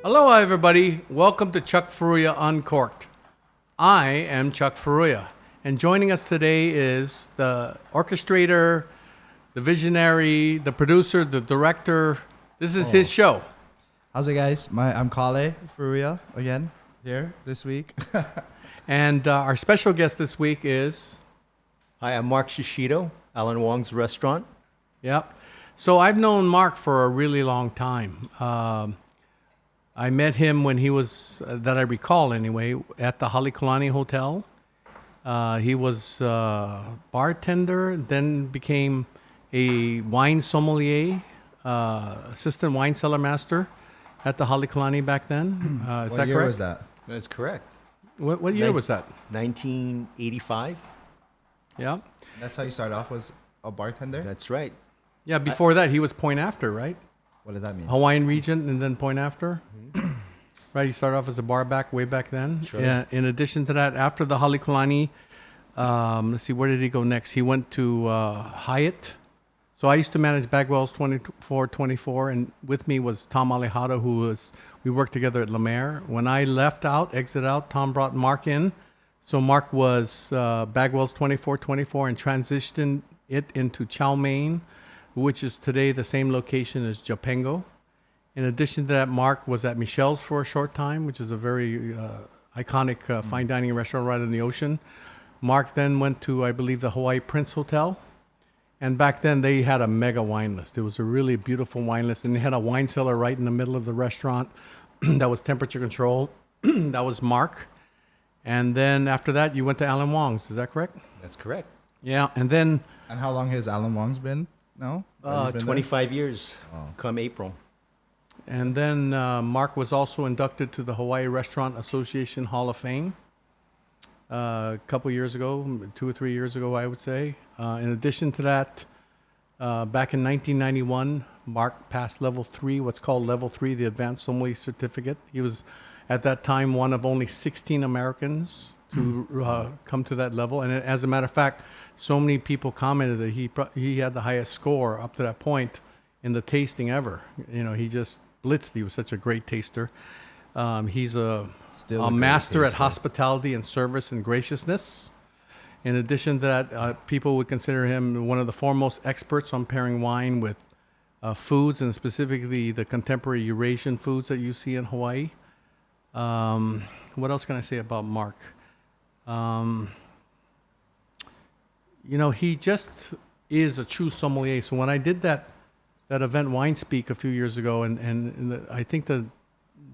Hello, everybody. Welcome to Chuck Furuya Uncorked. I am Chuck Furuya, and joining us today is the orchestrator, the visionary, the producer, the director. This is his show. How's it, guys? I'm Kale Furuya again here this week. And our special guest this week is... Hi, I'm Mark Shishito, Alan Wong's restaurant. Yep. So I've known Mark for a really long time. I met him when he was, that I recall anyway, at the Culinary Hotel. He was bartender, then became a wine sommelier, assistant wine cellar master at the Culinary back then. Is What that year correct? was that? That's correct. What year was that? 1985. Yeah. That's how you started off, was a bartender? That's right. Yeah, before that, he was Point After, right? What does that mean? Hawaiian Regent and then Point After. Right, he started off as a bar back way back then. Sure. Yeah. In addition to that, after the Halekulani, let's see, where did he go next? He went to Hyatt. So I used to manage Bagwell's 2424, and with me was Tom Alejado, we worked together at La Mer. When I exited out, Tom brought Mark in. So Mark was Bagwell's 2424 and transitioned it into Chow Mein, which is today the same location as Japengo. In addition to that, Mark was at Michelle's for a short time, which is a very iconic fine dining restaurant right on the ocean. Mark then went to, I believe, the Hawaii Prince Hotel. And back then, they had a mega wine list. It was a really beautiful wine list. And they had a wine cellar right in the middle of the restaurant that was temperature controlled. That was Mark. And then after that, you went to Alan Wong's. Is that correct? That's correct. Yeah. And then... And how long has Alan Wong's been now? 25 years come April. And then Mark was also inducted to the Hawaii Restaurant Association Hall of Fame a couple years ago, 2 or 3 years ago, I would say. In addition to that, back in 1991, Mark passed level 3, what's called level 3, the Advanced Sommelier Certificate. He was, at that time, one of only 16 Americans to come to that level. And as a matter of fact, so many people commented that he had the highest score up to that point in the tasting ever. You know, he just blitzed. He was such a great taster. He's a master at hospitality and service and graciousness. In addition to that, people would consider him one of the foremost experts on pairing wine with foods, and specifically the contemporary Eurasian foods that you see in Hawaii. What else can I say about Mark? You know, he just is a true sommelier. So when I did that event Wine Speak a few years ago, and I think the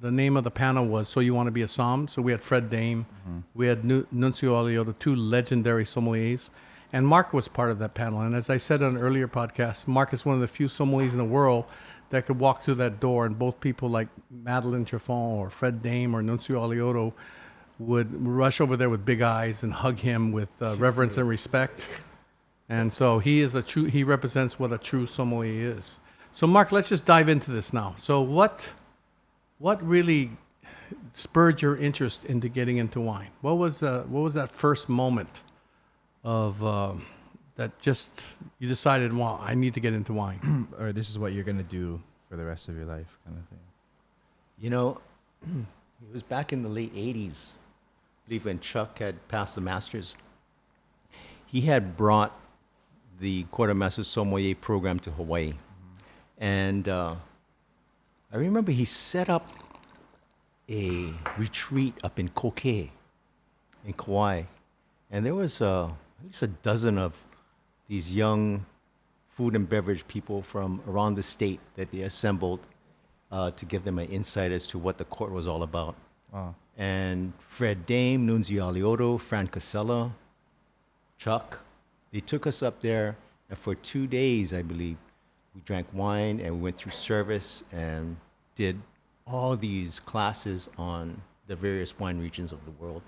name of the panel was "So You Want to Be a Somm?" So we had Fred Dame, we had Nunzio Alio, the two legendary sommeliers, and Mark was part of that panel. And as I said on an earlier podcast, Mark is one of the few sommeliers in the world that could walk through that door, and both people like Madeleine Treffon or Fred Dame or Nunzio Alioto would rush over there with big eyes and hug him with reverence and respect. And so he represents what a true sommelier is. So Mark, let's just dive into this now. So what really spurred your interest into getting into wine? What was that first moment of that just you decided, well, I need to get into wine? Or this is what you're going to do for the rest of your life, kind of thing. You know, it was back in the late 80s, I believe, when Chuck had passed the Masters. He had brought the Quartermaster Sommelier program to Hawaii. And I remember he set up a retreat up in Koke, in Kauai. And there was at least a dozen of these young food and beverage people from around the state that they assembled to give them an insight as to what the court was all about. Wow. And Fred Dame, Nunzio Alioto, Fran Casella, Chuck, they took us up there, and for 2 days, I believe, we drank wine and we went through service and did all these classes on the various wine regions of the world.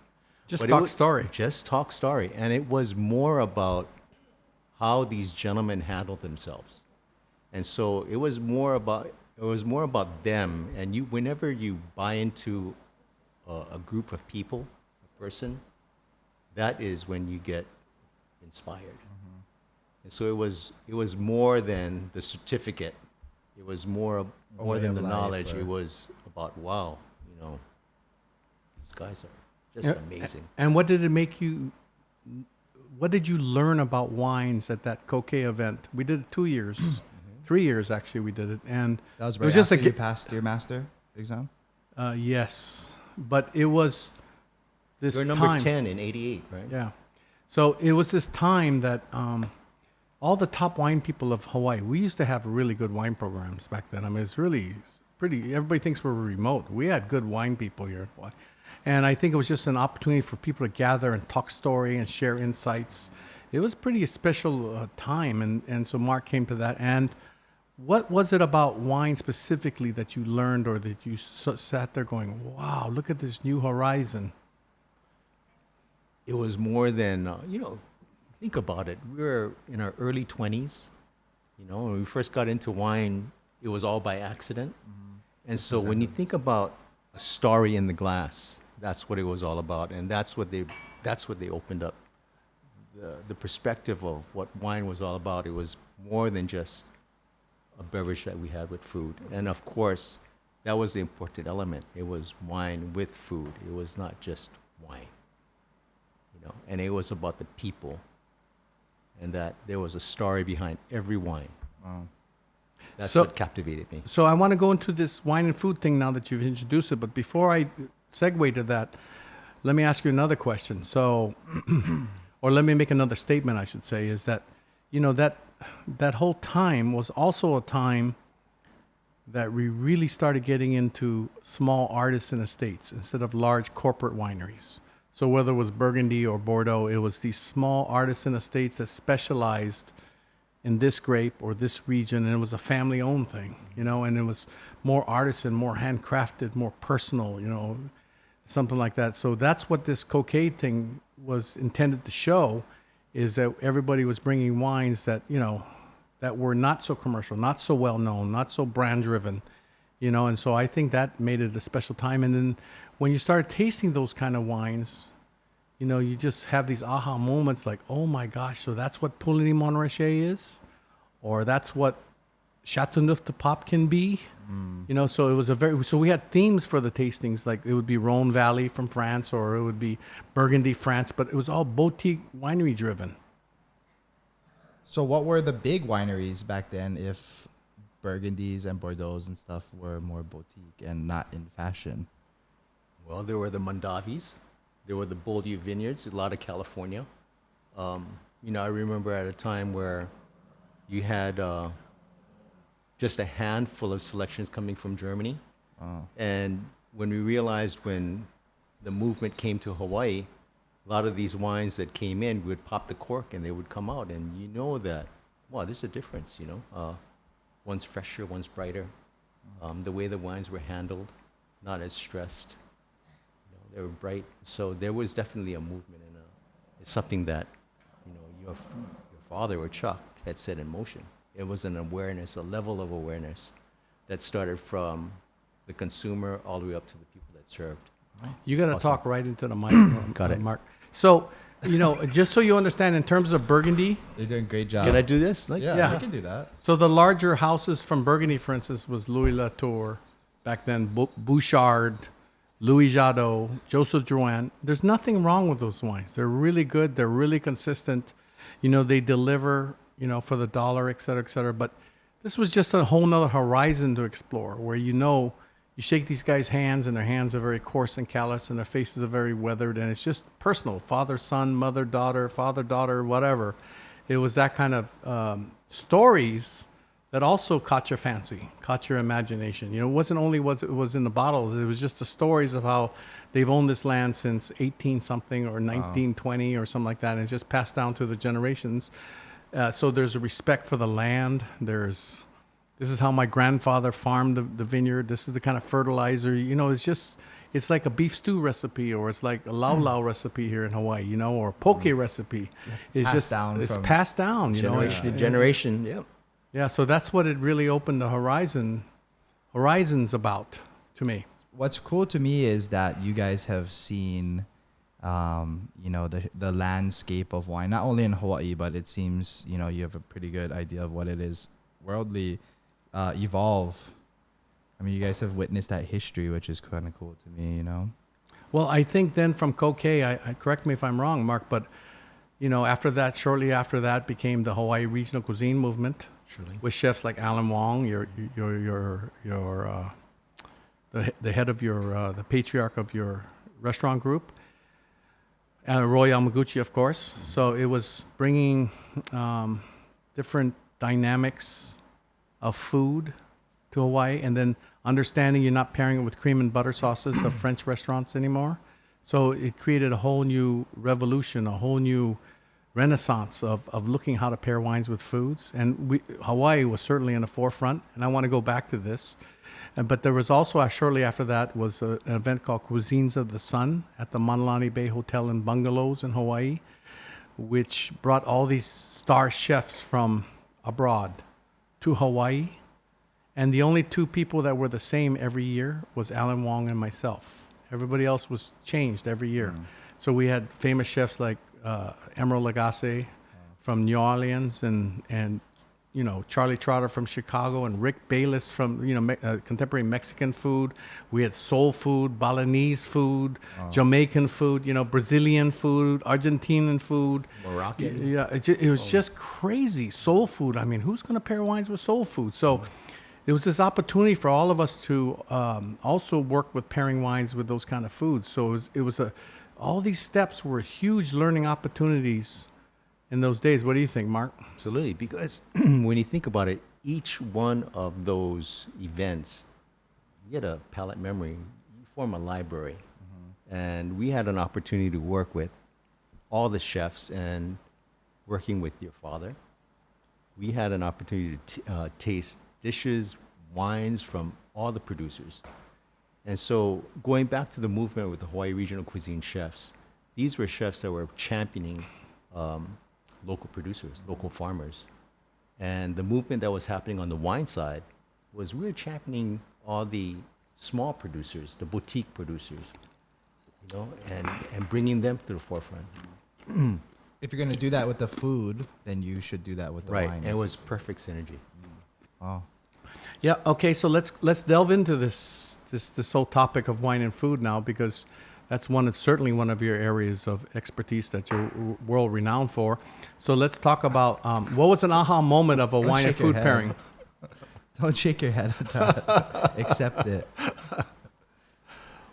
Just talk story. Just talk story. And it was more about how these gentlemen handled themselves. And so it was more about them. And whenever you buy into a group of people, a person, that is when you get inspired. And so it was more than the certificate. It was more than the knowledge. It was about, wow, these guys are just amazing. And what did it make you? What did you learn about wines at that Koke event? We did it 2 years, 3 years actually. We did it, and That was it right was just after a you passed your master exam? yes, but it was this You're number time. 10 in '88, right? Yeah, so it was this time that all the top wine people of Hawaii. We used to have really good wine programs back then. I mean, it's really pretty. Everybody thinks we're remote. We had good wine people here in Hawaii. And I think it was just an opportunity for people to gather and talk story and share insights. It was pretty special time, and so Mark came to that. And what was it about wine specifically that you learned, or that you sat there going, "Wow, look at this new horizon"? It was more than, think about it. We were in our early 20s. When we first got into wine, it was all by accident. And so when you think about a story in the glass, that's what it was all about. And that's what they opened up. The perspective of what wine was all about. It was more than just a beverage that we had with food. And of course, that was the important element. It was wine with food. It was not just wine. And it was about the people. And that there was a story behind every wine. Wow. That's So- what captivated me. So I want to go into this wine and food thing now that you've introduced it. But before I segue to that, let me ask you another question. So, or let me make another statement, I should say, is that, that whole time was also a time that we really started getting into small artisan estates instead of large corporate wineries. So whether it was Burgundy or Bordeaux, it was these small artisan estates that specialized in this grape or this region, and it was a family-owned thing, and it was more artisan, more handcrafted, more personal, something like that. So that's what this Koke thing was intended to show, is that everybody was bringing wines that, that were not so commercial, not so well-known, not so brand-driven, and so I think that made it a special time. And then when you start tasting those kind of wines, you just have these aha moments like, oh my gosh, so that's what Puligny Montrachet is? Or that's what Chateauneuf de Pape can be? So it was so we had themes for the tastings, like it would be Rhone Valley from France, or it would be Burgundy, France, but it was all boutique winery driven. So what were the big wineries back then if Burgundies and Bordeaux's and stuff were more boutique and not in fashion? Well, there were the Mondavis. There were the Beaulieu Vineyards, a lot of California. I remember at a time where you had just a handful of selections coming from Germany. And when we realized when the movement came to Hawaii, a lot of these wines that came in, we would pop the cork and they would come out. And that, wow, there's a difference, One's fresher, one's brighter. The way the wines were handled, not as stressed. They were bright. So there was definitely a movement, and it's something that, your father or Chuck had set in motion. It was an awareness, a level of awareness that started from the consumer all the way up to the people that served. You got to Awesome. talk right into the mic, Got it. Mark. So, just so you understand, in terms of Burgundy, They're doing a great job. Can I do this? Yeah, Yeah. I can do that. so the larger houses from Burgundy, for instance, was Louis Latour, back then, Bouchard, Louis Jadot, Joseph Drouin. There's nothing wrong with those wines. They're really good. They're really consistent. They deliver, for the dollar, et cetera, et cetera. But this was just a whole nother horizon to explore, where you shake these guys' hands, and their hands are very coarse and callous, and their faces are very weathered, and it's just personal. Father, son, mother, daughter, father, daughter, whatever. It was that kind of stories that also caught your fancy, caught your imagination. It wasn't only what it was in the bottles. It was just the stories of how they've owned this land since 18-something or 1920 or something like that, and it's just passed down to the generations. So there's a respect for the land. This is how my grandfather farmed the vineyard. This is the kind of fertilizer. It's like a beef stew recipe, or it's like a lau lau recipe here in Hawaii, or a poke recipe. It's Passed just down it's from passed down, Generation to It's- generation, yeah. Yeah, so that's what it really opened the horizons about to me. What's cool to me is that you guys have seen, the landscape of wine, not only in Hawaii, but it seems, you have a pretty good idea of what it is worldly, evolve. I mean, you guys have witnessed that history, which is kind of cool to me, you know? Well, I think then from Kokei, I correct me if I'm wrong, Mark, but after that, shortly after that, became the Hawaii regional cuisine movement Surely. with chefs like Alan Wong, the head of the patriarch of your restaurant group, Roy Yamaguchi, of course. So it was bringing different dynamics of food to Hawaii, and then understanding you're not pairing it with cream and butter sauces of French restaurants anymore. So it created a whole new revolution, a whole new renaissance of looking how to pair wines with foods. And Hawaii was certainly in the forefront, and I want to go back to this. But there was also, shortly after that, was an event called Cuisines of the Sun at the Manalani Bay Hotel and Bungalows in Hawaii, which brought all these star chefs from abroad to Hawaii. And the only two people that were the same every year was Alan Wong and myself. Everybody else was changed every year. So we had famous chefs like Emeril Lagasse from New Orleans, and Charlie Trotter from Chicago, and Rick Bayless from contemporary Mexican food. We had soul food, Balinese food, Jamaican food, Brazilian food, Argentinian food, Moroccan. Yeah, it was just crazy. Soul food. I mean, who's going to pair wines with soul food? So it was this opportunity for all of us to also work with pairing wines with those kind of foods. So all these steps were huge learning opportunities in those days. What do you think, Mark? Absolutely, because when you think about it, each one of those events, you get a palate memory, you form a library. And we had an opportunity to work with all the chefs and working with your father. We had an opportunity to taste dishes, wines from all the producers. And so going back to the movement with the Hawaii regional cuisine chefs, these were chefs that were championing local producers, local farmers. And the movement that was happening on the wine side was we were championing all the small producers, the boutique producers, and bringing them to the forefront. If you're going to do that with the food, then you should do that with the Right, wine. and it was perfect synergy. Oh. Yeah. Okay. So let's delve into this whole topic of wine and food now, because that's certainly one of your areas of expertise that you're world renowned for. So let's talk about what was an aha moment of a wine and shake your food head. pairing. Don't shake your head at that. Accept it.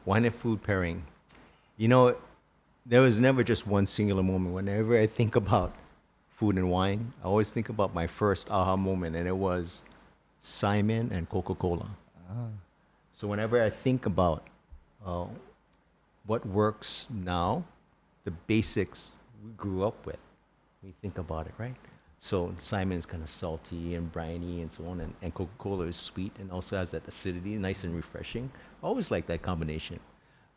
Wine and food pairing. There was never just one singular moment. Whenever I think about food and wine, I always think about my first aha moment, and it was Simon and Coca-Cola. So whenever I think about what works now, the basics we grew up with, we think about it, right? So Simon's kind of salty and briny and so on, and Coca-Cola is sweet and also has that acidity, nice and refreshing. I always like that combination.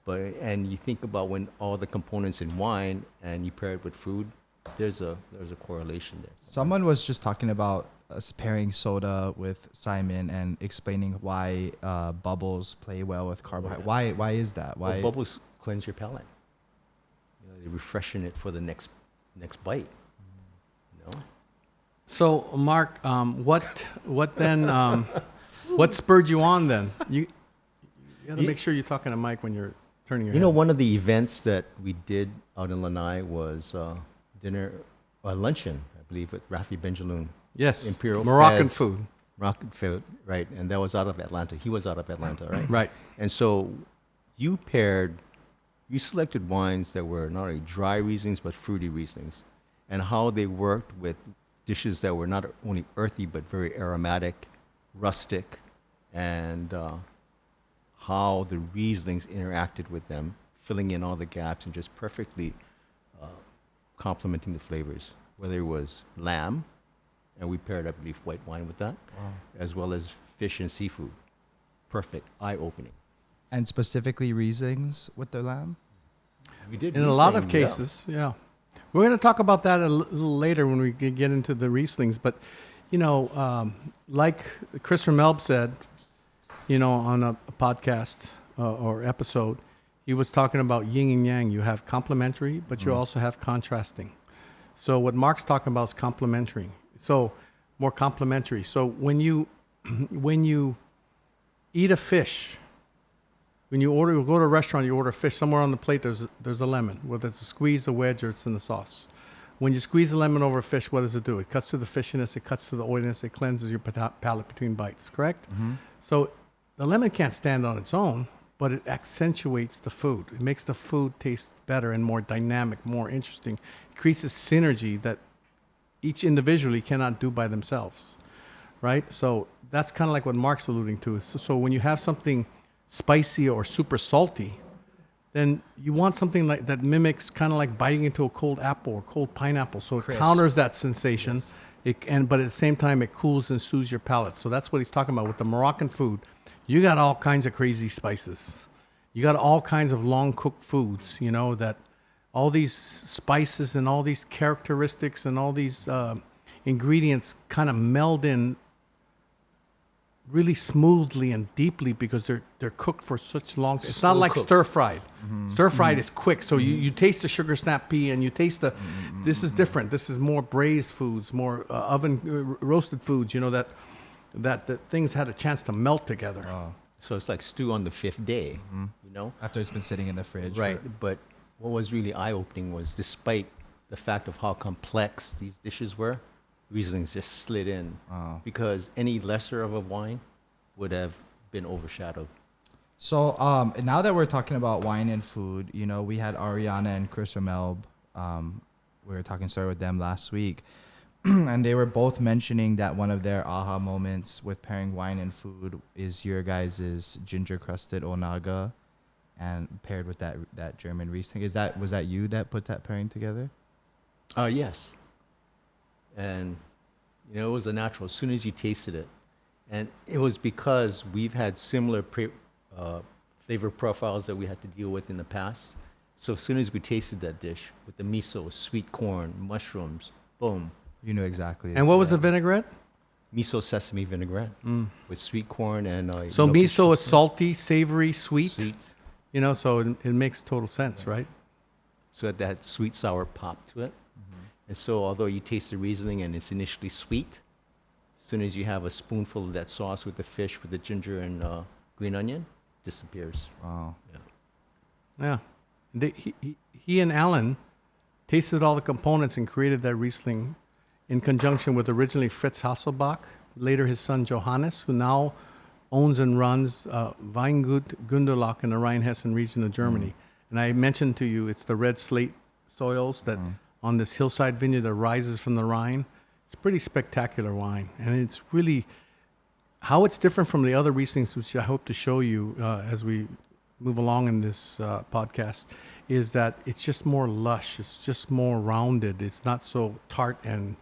And you think about when all the components in wine and you pair it with food, there's a correlation there. Someone was just talking about us pairing soda with Simon and explaining why bubbles play well with carbohydrate. Why is that? Why? Well, bubbles cleanse your palate. They refreshen it for the next bite. So Mark, what then? What spurred you on then? You got to make sure you're talking to Mike when you're turning your head. One of the events that we did out in Lanai was luncheon, I believe, with Rafi Benjaloun. Yes, Imperial Moroccan Fez. food. Moroccan food, right. And that was out of Atlanta. He was out of Atlanta, right? Right. And so you selected wines that were not only dry Rieslings, but fruity Rieslings, and how they worked with dishes that were not only earthy, but very aromatic, rustic, and how the Rieslings interacted with them, filling in all the gaps and just perfectly complementing the flavors, whether it was lamb, and we paired, I believe, white wine with that, as well as fish and seafood. Perfect, eye-opening. And specifically Rieslings with the lamb? We did In a lot Riesling, of cases, yeah. We're going to talk about that a little later when we get into the Rieslings. But, like Chris Ramelb said, on a podcast or episode, he was talking about yin and yang. You have complementary, but you also have contrasting. So what Mark's talking about is complementary. So more complementary. So when you eat a fish. When you go to a restaurant, you order fish. Somewhere on the plate, there's a lemon, whether it's a squeeze, a wedge, or it's in the sauce. When you squeeze the lemon over a fish, what does it do? It cuts through the fishiness, it cuts through the oiliness, it cleanses your palate between bites, correct? So the lemon can't stand on its own, but it accentuates the food. It makes the food taste better and more dynamic, more interesting. It creates a synergy that each individually cannot do by themselves, right? So that's kind of like what Mark's alluding to. So when you have something spicy or super salty, then you want something like that mimics kind of like biting into a cold apple or cold pineapple. So it Crisp. counters that sensation. Yes. But at the same time, it cools and soothes your palate. So that's what he's talking about with the Moroccan food. You got all kinds of crazy spices. You got all kinds of long cooked foods, that all these spices and all these characteristics and all these ingredients kind of meld in really smoothly and deeply because they're cooked for such long. It's not like stir fried. Stir fried is quick, so you taste the sugar snap pea and you taste the. This is different. This is more braised foods, more oven roasted foods. That things had a chance to melt together. Oh. So it's like stew on the fifth day, After it's been sitting in the fridge. Right. But what was really eye-opening was, despite the fact of how complex these dishes were, Rieslings just slid in because any lesser of a wine would have been overshadowed. So now that we're talking about wine and food, we had Ariana and Chris Ramelb. We were started with them last week. And they were both mentioning that one of their aha moments with pairing wine and food is your guys' ginger crusted Onaga and paired with that German Riesling. Was that you that put that pairing together? Yes. And, it was a natural as soon as you tasted it. And it was because we've had similar flavor profiles that we had to deal with in the past. So as soon as we tasted that dish with the miso, sweet corn, mushrooms, boom. You knew exactly. And what was the vinaigrette? Miso sesame vinaigrette with sweet corn and... So miso is salty, savory, sweet. Sweet. So it makes total sense, right? So that sweet sour pop to it. And so although you taste the Riesling and it's initially sweet, as soon as you have a spoonful of that sauce with the fish, with the ginger and green onion, disappears. Wow. Yeah. He and Alan tasted all the components and created that Riesling in conjunction with originally Fritz Hasselbach, later his son Johannes, who now owns and runs Weingut Gunderlach in the Rhine-Hessen region of Germany. And I mentioned to you, it's the red slate soils that on this hillside vineyard that rises from the Rhine. It's pretty spectacular wine. And it's really, how it's different from the other Rieslings, which I hope to show you as we move along in this podcast, is that it's just more lush. It's just more rounded. It's not so tart and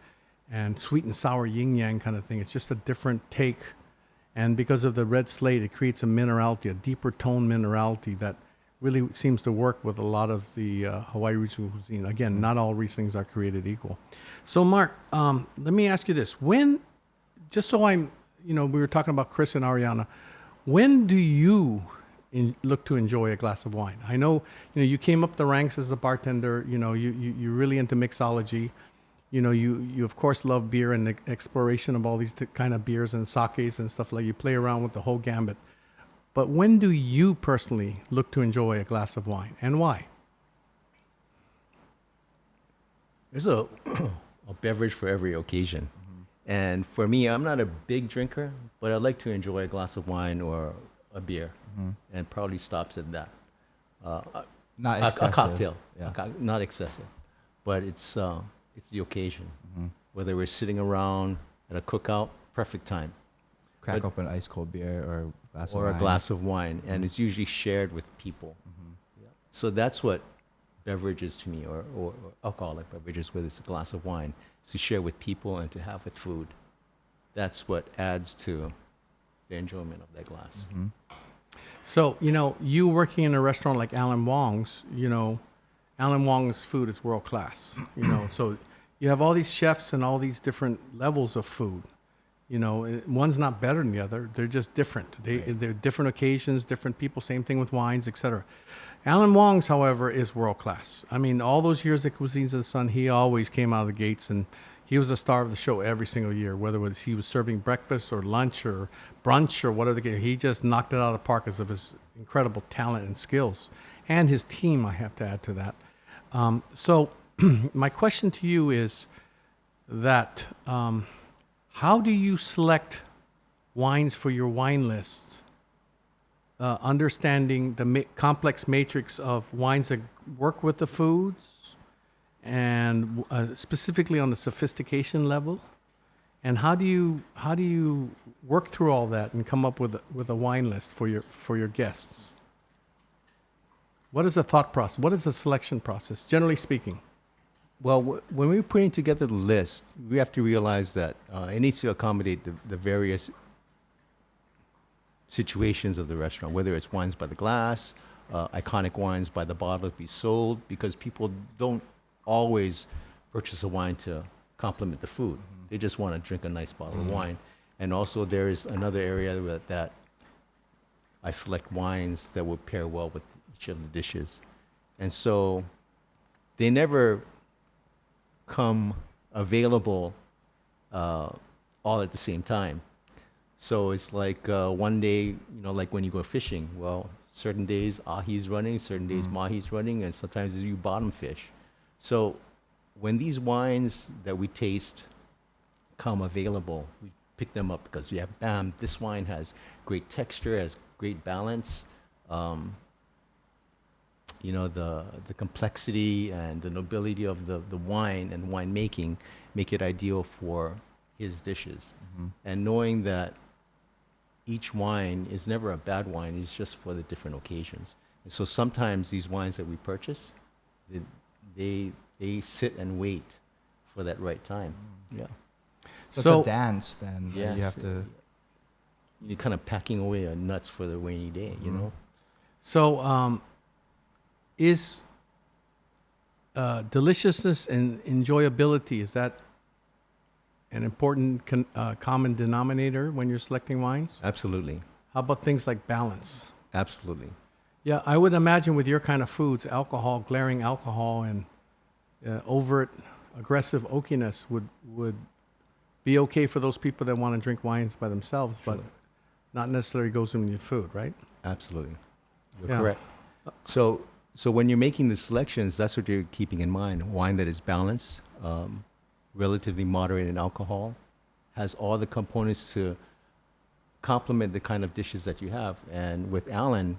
sweet and sour yin-yang kind of thing. It's just a different take. And because of the red slate, it creates a minerality, a deeper tone minerality that really seems to work with a lot of the Hawaii Riesling cuisine. Again, not all Rieslings are created equal. So, Mark, let me ask you this. Just so I'm, we were talking about Chris and Ariana, when do you look to enjoy a glass of wine? I know, you came up the ranks as a bartender, you're really into mixology. You of course love beer and the exploration of all these kind of beers and sakes and stuff like you play around with the whole gambit. But when do you personally look to enjoy a glass of wine and why? There's a beverage for every occasion. And for me, I'm not a big drinker, but I like to enjoy a glass of wine or a beer and probably stops at that. Not excessive. A cocktail, Yeah. not excessive. But it's the occasion. Whether we're sitting around at a cookout, perfect time. Crack open ice cold beer or a glass of wine, and it's usually shared with people. Yeah. So that's what beverages to me, or alcoholic beverages, whether it's a glass of wine, is to share with people and to have with food. That's what adds to the enjoyment of that glass. So, you working in a restaurant like Alan Wong's, Alan Wong's food is world class, so you have all these chefs and all these different levels of food. One's not better than the other. They're just different. They're different occasions, different people, same thing with wines, etc. Alan Wong's, however, is world class. I mean, all those years at Cuisines of the Sun, he always came out of the gates and he was the star of the show every single year, whether it was he was serving breakfast or lunch or brunch or whatever the case. He just knocked it out of the park because of his incredible talent and skills, and his team. I have to add to that. So, my question to you is that how do you select wines for your wine list? Understanding the complex matrix of wines that work with the foods, and specifically on the sophistication level, and how do you work through all that and come up with a wine list for your guests? What is the thought process? What is the selection process, generally speaking? Well, when we're putting together the list, we have to realize that it needs to accommodate the various situations of the restaurant, whether it's wines by the glass, iconic wines by the bottle to be sold, because people don't always purchase a wine to complement the food. They just want to drink a nice bottle of wine. And also there is another area that I select wines that will pair well with each of the dishes. And so they never come available all at the same time. So it's like one day, like when you go fishing, well, certain days ahi's running, certain days mahi's running, and sometimes you bottom fish. So when these wines that we taste come available, we pick them up because we have, bam, this wine has great texture, has great balance. The complexity and the nobility of the wine and winemaking make it ideal for his dishes. And knowing that each wine is never a bad wine, it's just for the different occasions. And so sometimes these wines that we purchase, they sit and wait for that right time. Yeah. So it's a dance then. Yes, You have to. You're kind of packing away nuts for the rainy day, you know? So, is deliciousness and enjoyability, is that an important common denominator when you're selecting wines? Absolutely. How about things like balance? Absolutely. Yeah, I would imagine with your kind of foods, alcohol, glaring alcohol, and overt aggressive oakiness would be okay for those people that want to drink wines by themselves, but not necessarily goes in your food, right? Absolutely. You're Yeah. correct. So when you're making the selections, that's what you're keeping in mind. Wine that is balanced, relatively moderate in alcohol, has all the components to complement the kind of dishes that you have. And with Alan's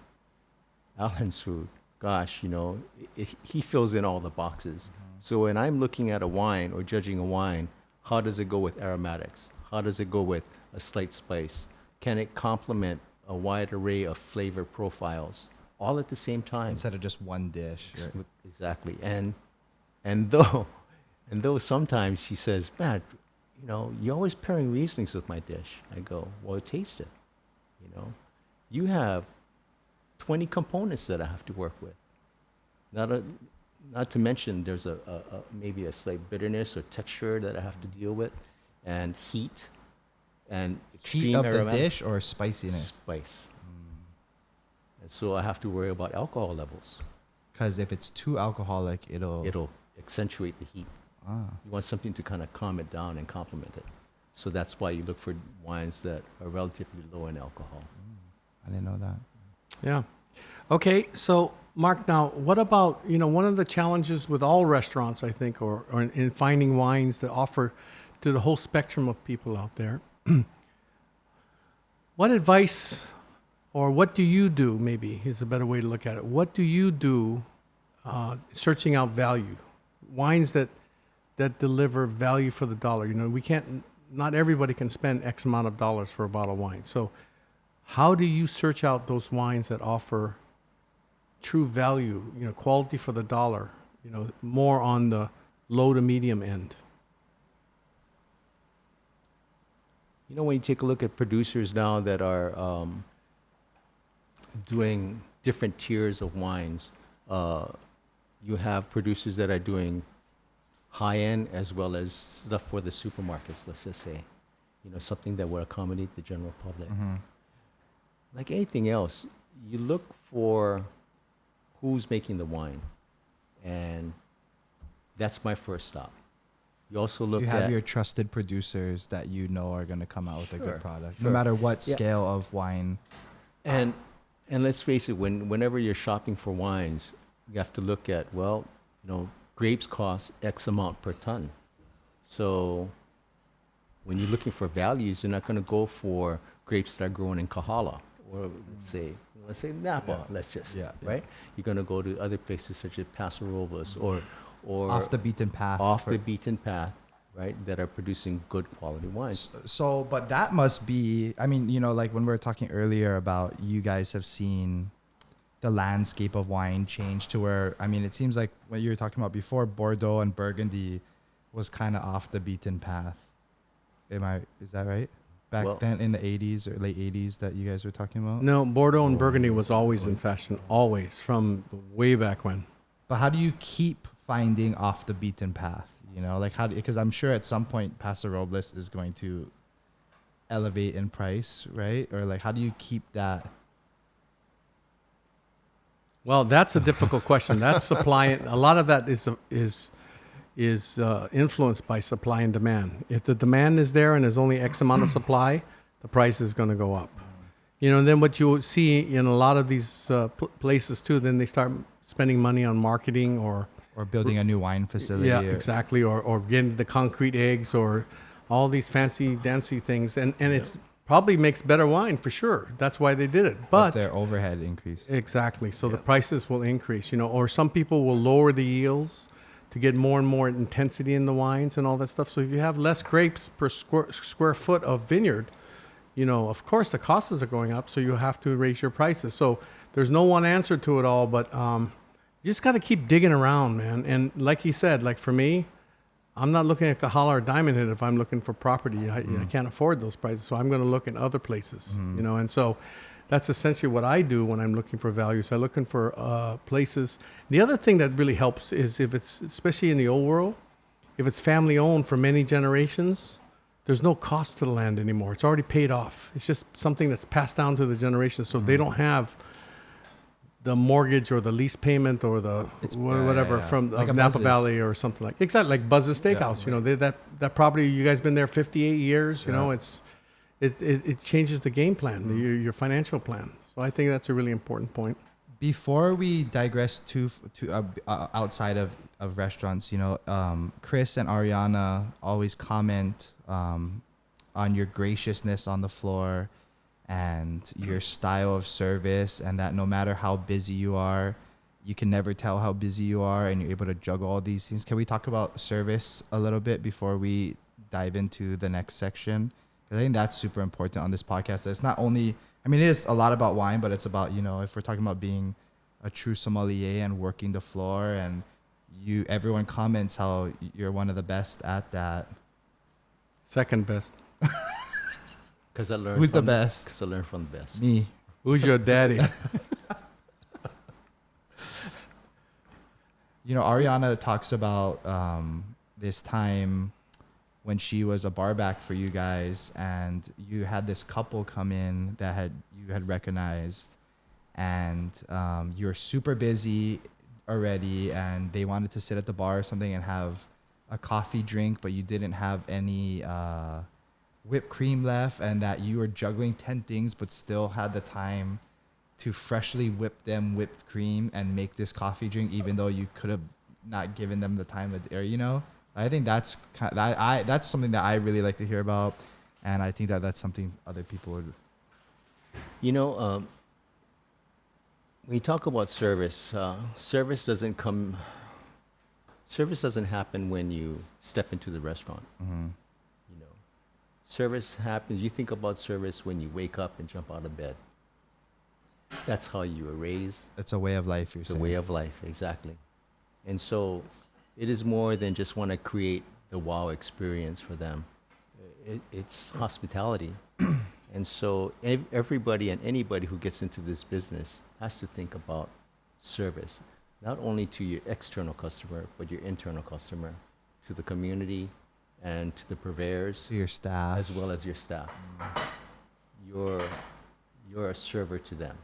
food, gosh, he fills in all the boxes. So when I'm looking at a wine or judging a wine, how does it go with aromatics? How does it go with a slight spice? Can it complement a wide array of flavor profiles all at the same time? Instead of just one dish. Right? Exactly. And though sometimes she says, "Man, you're always pairing Rieslings with my dish." I go, "Well, taste it. You have 20 components that I have to work with. Not to mention there's maybe a slight bitterness or texture that I have to deal with, and heat, and extreme Heat of the aromatic dish or spiciness? spice. And so I have to worry about alcohol levels. Because if it's too alcoholic, it'll Accentuate the heat. You want something to kind of calm it down and complement it. So that's why you look for wines that are relatively low in alcohol. I didn't know that. Yeah. Okay, so Mark, now what about, one of the challenges with all restaurants, I think, or in finding wines that offer to the whole spectrum of people out there, what advice or what do you do, maybe is a better way to look at it. What do you do searching out value? Wines that deliver value for the dollar. Not everybody can spend X amount of dollars for a bottle of wine. So how do you search out those wines that offer true value, quality for the dollar, more on the low to medium end? When you take a look at producers now that are doing different tiers of wines, you have producers that are doing high-end as well as stuff for the supermarkets, let's just say. Something that will accommodate the general public. Like anything else, you look for who's making the wine. And that's my first stop. You also look You have at your trusted producers that you know are going to come out with a Sure, good product, no sure. matter what Yeah. scale of wine. and let's face it, whenever you're shopping for wines, you have to look at, well, grapes cost X amount per ton. So when you're looking for values, you're not going to go for grapes that are grown in Kahala, or let's say Napa. Yeah. Let's just Yeah, yeah. right. You're going to go to other places such as Paso Robles or Off the beaten path. off the beaten path, right? That are producing good quality wines. So, but that must be, I mean, like when we were talking earlier about you guys have seen the landscape of wine change to where, I mean, it seems like what you were talking about before, Bordeaux and Burgundy was kind of off the beaten path. Is that right? Back Well- then in the 80s or late 80s that you guys were talking about? No, Bordeaux and Burgundy was always in fashion, always, from way back when. But how do you keep finding off the beaten path? Like because I'm sure at some point Paso Robles is going to elevate in price, right? Or like, how do you keep that? Well, that's a difficult question. That's supply. A lot of that is influenced by supply and demand. If the demand is there and there's only X amount of supply, the price is going to go up. And then what you see in a lot of these places too, then they start spending money on marketing or Building a new wine facility. yeah, or- exactly, or getting the concrete eggs or all these fancy dancy things, and it's probably makes better wine for sure. That's why they did it. But But their overhead increase. exactly, so the prices will increase, or some people will lower the yields to get more and more intensity in the wines and all that stuff. So if you have less grapes per square foot of vineyard, of course the costs are going up, so you have to raise your prices. So there's no one answer to it all, but you just got to keep digging around, man. And like he said, like for me, I'm not looking at Kahala or Diamond Head if I'm looking for property. I can't afford those prices, so I'm going to look in other places, And so that's essentially what I do when I'm looking for values. I'm looking for places. The other thing that really helps is if it's, especially in the old world, if it's family owned for many generations, there's no cost to the land anymore. It's already paid off. It's just something that's passed down to the generations, so they don't have the mortgage or the lease payment or the whatever yeah. from Like a Napa Buzz's. Valley or something like like Buzz's Steakhouse. That property, you guys been there 58 years. It changes the game plan, your financial plan. So I think that's a really important point. Before we digress to outside of restaurants, Chris and Ariana always comment on your graciousness on the floor and your style of service, and that no matter how busy you are, you can never tell how busy you are, and you're able to juggle all these things. Can we talk about service a little bit before we dive into the next section? I think that's super important on this podcast. It's not only, it is a lot about wine, but it's about, if we're talking about being a true sommelier and working the floor, and everyone comments how you're one of the best at that. Second best. Because I learned. Who's the best? Because I learned from the best. Me. Who's your daddy? Ariana talks about this time when she was a barback for you guys, and you had this couple come in that you had recognized, and you were super busy already, and they wanted to sit at the bar or something and have a coffee drink, but you didn't have any whipped cream left, and that you were juggling 10 things but still had the time to freshly whip them whipped cream and make this coffee drink, even though you could have not given them the time of day. I think that's that's something that I really like to hear about, and I think that that's something other people would. When you talk about service, service doesn't happen when you step into the restaurant. Mm-hmm. Service happens. You think about service when you wake up and jump out of bed. That's how you were raised. It's a way of life. It's a way of life, exactly. And so it is more than just want to create the wow experience for them. It's hospitality. And so everybody and anybody who gets into this business has to think about service, not only to your external customer, but your internal customer, to the community and to the purveyors, to your staff, as well as your staff. You're a server to them.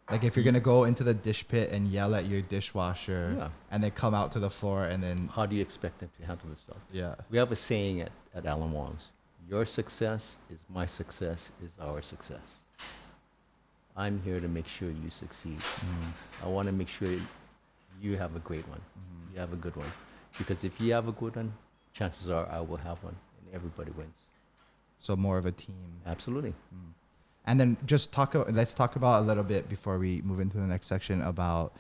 Like if you're gonna go into the dish pit and yell at your dishwasher, Yeah. and then come out to the floor and then How do you expect them to handle themselves? yeah, We have a saying at Alan Wong's: "Your success is my success is our success." I'm here to make sure you succeed. I want to make sure you have a great one. You have a good one, because if you have a good one, chances are I will have one, and everybody wins. so more of a team. Absolutely. And then let's talk about a little bit before we move into the next section about,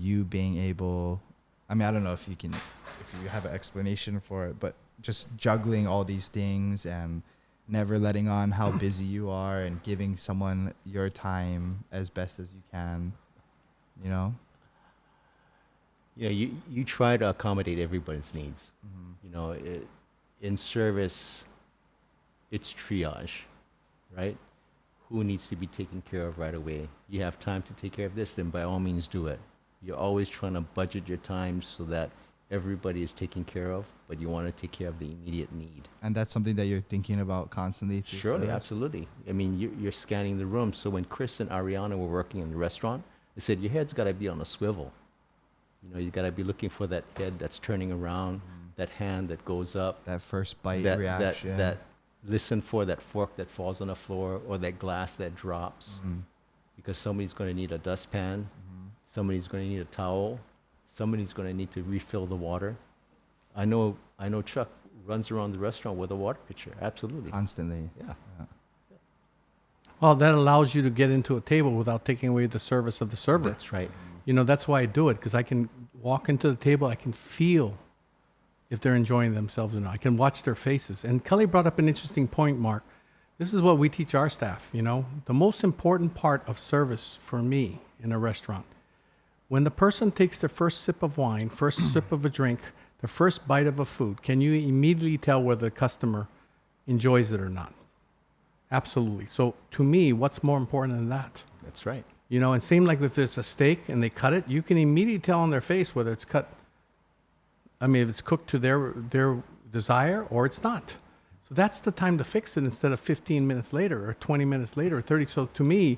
you being able, I mean, I don't know if you have an explanation for it, but just juggling all these things and never letting on how busy you are and giving someone your time as best as you can, Yeah, you try to accommodate everybody's needs. In service, it's triage, right? Who needs to be taken care of right away? You have time to take care of this, then by all means do it. You're always trying to budget your time so that everybody is taken care of, but you want to take care of the immediate need. And that's something that you're thinking about constantly. through Surely, service? absolutely. I mean, you're scanning the room. So when Chris and Ariana were working in the restaurant, they said, your head's got to be on a swivel. You got to be looking for that head that's turning around, that hand that goes up, That first bite that reaction. listen for that fork that falls on the floor or that glass that drops, because somebody's going to need a dustpan, somebody's going to need a towel, somebody's going to need to refill the water. I know Chuck runs around the restaurant with a water pitcher. Absolutely. Constantly. Yeah. Well, that allows you to get into a table without taking away the service of the server. That's right. That's why I do it, because I can walk into the table, I can feel if they're enjoying themselves or not. I can watch their faces. And Kelly brought up an interesting point, Mark. This is what we teach our staff, The most important part of service for me in a restaurant, when the person takes their first sip of wine, first sip of a drink, the first bite of a food, can you immediately tell whether the customer enjoys it or not? Absolutely. So to me, what's more important than that? That's right. And same like if it's a steak and they cut it, you can immediately tell on their face whether it's cut. I mean, if it's cooked to their desire or it's not. So that's the time to fix it instead of 15 minutes later or 20 minutes later or 30. So to me,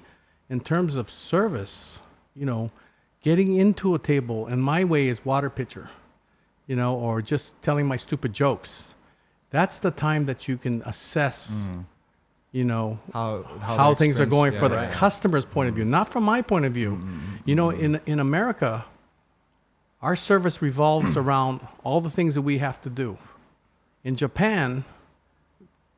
in terms of service, getting into a table, and my way is water pitcher, or just telling my stupid jokes. That's the time that you can assess, how the things are experience- going yeah, for the right. customer's point of view, not from my point of view. In America, our service revolves around all the things that we have to do. In Japan,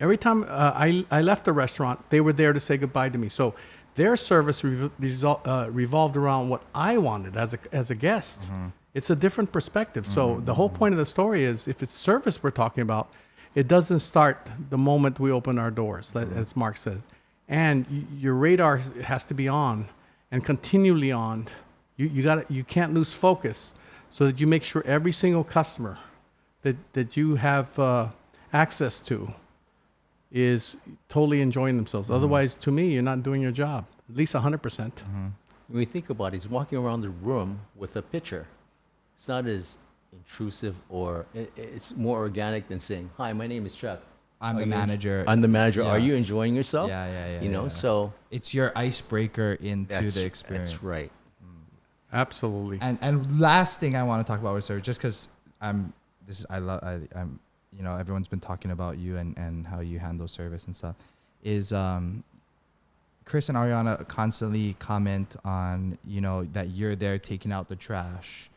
every time I left the restaurant, they were there to say goodbye to me. So their service revolved around what I wanted as a guest. It's a different perspective. So the whole point of the story is, if it's service we're talking about, it doesn't start the moment we open our doors, as Mark says. And your radar has to be on and continually on. You can't lose focus, so that you make sure every single customer that you have access to is totally enjoying themselves. Otherwise, to me, you're not doing your job. At least 100%. When we think about it, he's walking around the room with a pitcher. It's not as intrusive, or it's more organic than saying, "Hi, my name is Chuck. I'm Are the you manager. I'm the manager. Yeah. Are you enjoying yourself?" Yeah. So It's your icebreaker into that's the experience. That's right. Absolutely. And last thing I want to talk about with service, just because everyone's been talking about you and how you handle service and stuff, is Chris and Ariana constantly comment on that you're there taking out the trash,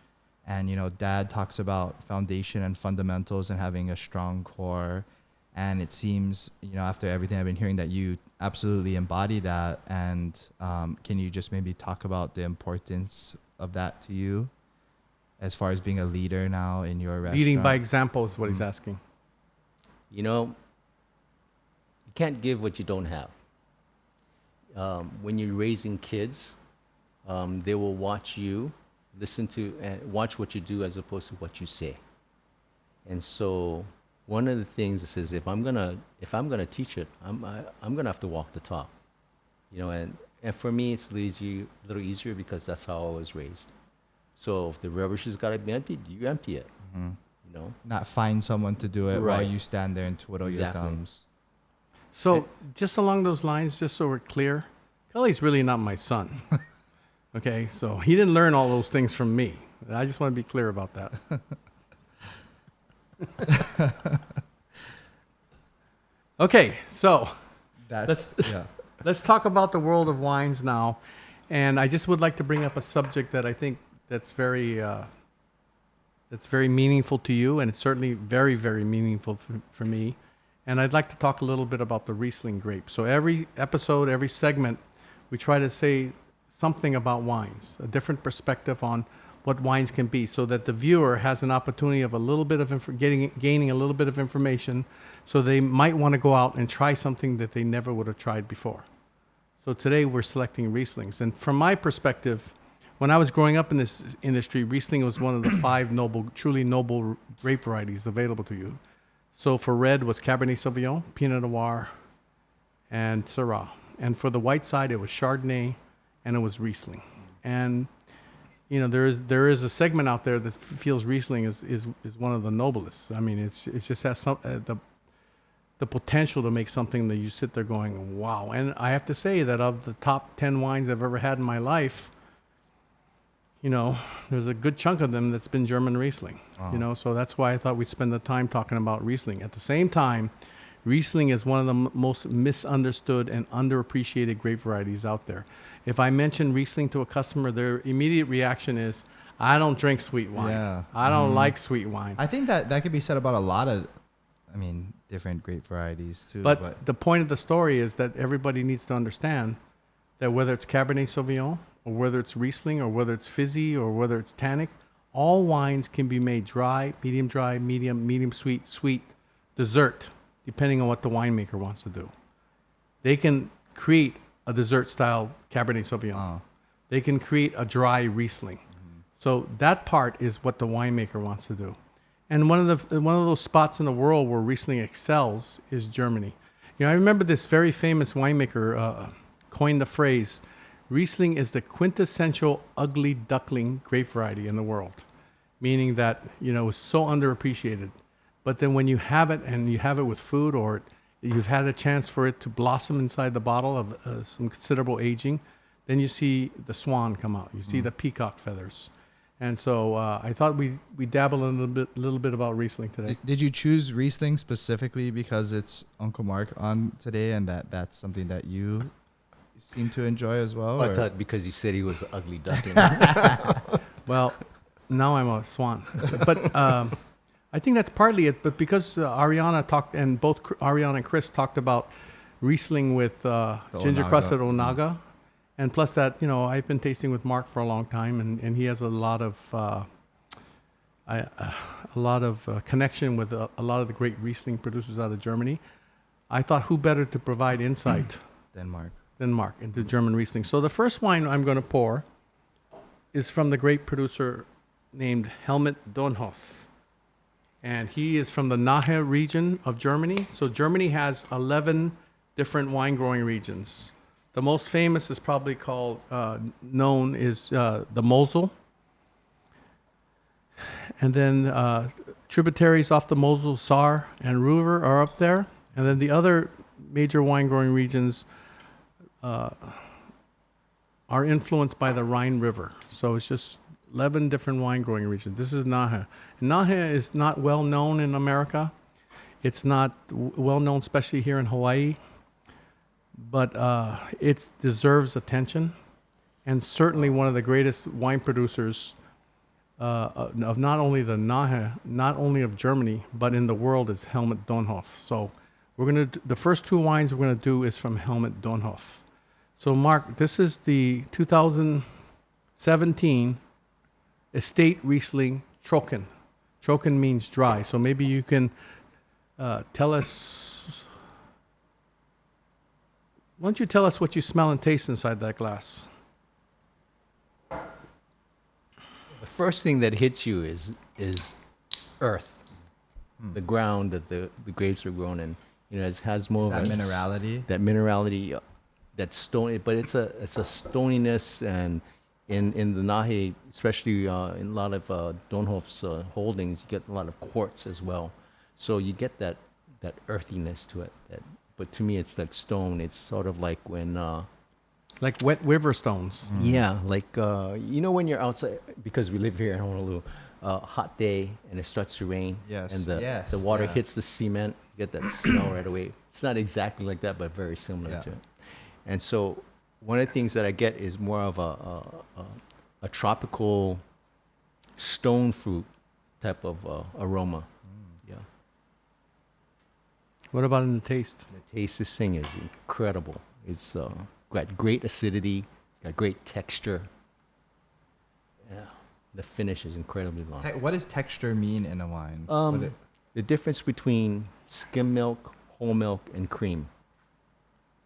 and Dad talks about foundation and fundamentals and having a strong core, and it seems after everything I've been hearing that you absolutely embody that. And can you just maybe talk about the importance of that to you, as far as being a leader now in your restaurant? Leading by example is what he's asking. You can't give what you don't have. When you're raising kids, they will watch you, listen to, and watch what you do as opposed to what you say. And so, one of the things that says, if I'm gonna teach it, I'm gonna have to walk the talk. And for me, it's a little easier because that's how I was raised. So if the rubbish has got to be emptied, you empty it. Not find someone to do it while Right. you stand there and twiddle Exactly. your thumbs. So just along those lines, just so we're clear, Pelle's really not my son. Okay, so he didn't learn all those things from me. I just want to be clear about that. Okay, so let's talk about the world of wines now. And I just would like to bring up a subject that I think that's very meaningful to you, and it's certainly very, very meaningful for me. And I'd like to talk a little bit about the Riesling grape. So every episode, every segment, we try to say something about wines, a different perspective on what wines can be, so that the viewer has an opportunity of a little bit of gaining a little bit of information, so they might want to go out and try something that they never would have tried before. So today we're selecting Rieslings. And from my perspective, when I was growing up in this industry, Riesling was one of the 5 truly noble grape varieties available to you. So for red was Cabernet Sauvignon, Pinot Noir, and Syrah. And for the white side, it was Chardonnay, and it was Riesling. And you know, there is a segment out there that feels Riesling is one of the noblest. I mean, it just has the potential to make something that you sit there going, wow. And I have to say that of the top 10 wines I've ever had in my life, you know, there's a good chunk of them that's been German Riesling. You know, so that's why I thought we'd spend the time talking about Riesling. At the same time, Riesling is one of the most misunderstood and underappreciated grape varieties out there. If I mention Riesling to a customer, their immediate reaction is, I don't drink sweet wine. Yeah. I don't like sweet wine. I think that could be said about a lot of, different grape varieties too. But the point of the story is that everybody needs to understand that whether it's Cabernet Sauvignon, or whether it's Riesling, or whether it's fizzy, or whether it's tannic, all wines can be made dry, medium sweet, dessert, depending on what the winemaker wants to do. They can create a dessert-style Cabernet Sauvignon. They can create a dry Riesling. So that part is what the winemaker wants to do. And one of those spots in the world where Riesling excels is Germany. You know, I remember this very famous winemaker coined the phrase, Riesling is the quintessential ugly duckling grape variety in the world, meaning that, you know, it's so underappreciated. But then when you have it, and you have it with food, or you've had a chance for it to blossom inside the bottle of some considerable aging, then you see the swan come out. You see the peacock feathers. And so I thought we dabble a little bit about Riesling today. Did you choose Riesling specifically because it's Uncle Mark on today, and that's something that you seem to enjoy as well? I thought because you said he was an ugly duckling. Well, now I'm a swan. But I think that's partly it. But because Ariana talked, and both Ariana and Chris talked about Riesling with ginger crusted Onaga. And plus that, you know, I've been tasting with Mark for a long time, and he has a lot of connection with a lot of the great Riesling producers out of Germany. I thought, who better to provide insight than Mark into German Riesling. So the first wine I'm going to pour is from the great producer named Helmut Donnhoff, and he is from the Nahe region of Germany. So Germany has 11 different wine growing regions. The most famous is probably known is the Mosel. And then tributaries off the Mosel, Saar and Ruhr are up there. And then the other major wine growing regions are influenced by the Rhine River. So it's just 11 different wine growing regions. This is Nahe. And Nahe is not well known in America. It's not well known, especially here in Hawaii. But it deserves attention, and certainly one of the greatest wine producers of not only the Nahe, not only of Germany, but in the world is Helmut Donnhoff. So the first 2 wines we're gonna do is from Helmut Donnhoff. So Mark, this is the 2017 Estate Riesling Trocken. Trocken means dry. So maybe you can tell us. Why don't you tell us what you smell and taste inside that glass? The first thing that hits you is earth, the ground that the grapes are grown in. You know, it has more that of minerality. That minerality, that stony, but it's a stoniness, and in the Nahe, especially in a lot of Donnhoff's holdings, you get a lot of quartz as well. So you get that earthiness to it. But to me, it's like stone. It's sort of like when Like wet river stones. Yeah, like you know when you're outside, because we live here in Honolulu, hot day and it starts to rain. Yes, And the yes, the water yeah. hits the cement. You get that smell right away. It's not exactly like that, but very similar Yeah. to it. And so one of the things that I get is more of a tropical stone fruit type of aroma. Yeah. What about in the taste? The taste, this thing is incredible. It's got great acidity. It's got great texture. Yeah. The finish is incredibly long. What does texture mean in a wine? The difference between skim milk, whole milk, and cream.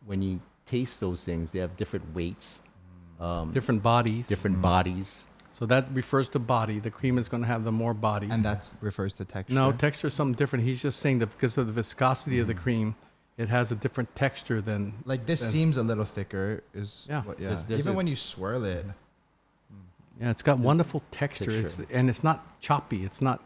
When you taste those things, they have different weights, Different bodies. different bodies. So that refers to body. The cream is going to have the more body. And that refers to texture. No, texture is something different. He's just saying that because of the viscosity of the cream, it has a different texture than. Like this seems a little thicker. Yeah. There's Even a- when you swirl it. Yeah, it's got wonderful texture. Texture. And it's not choppy. It's not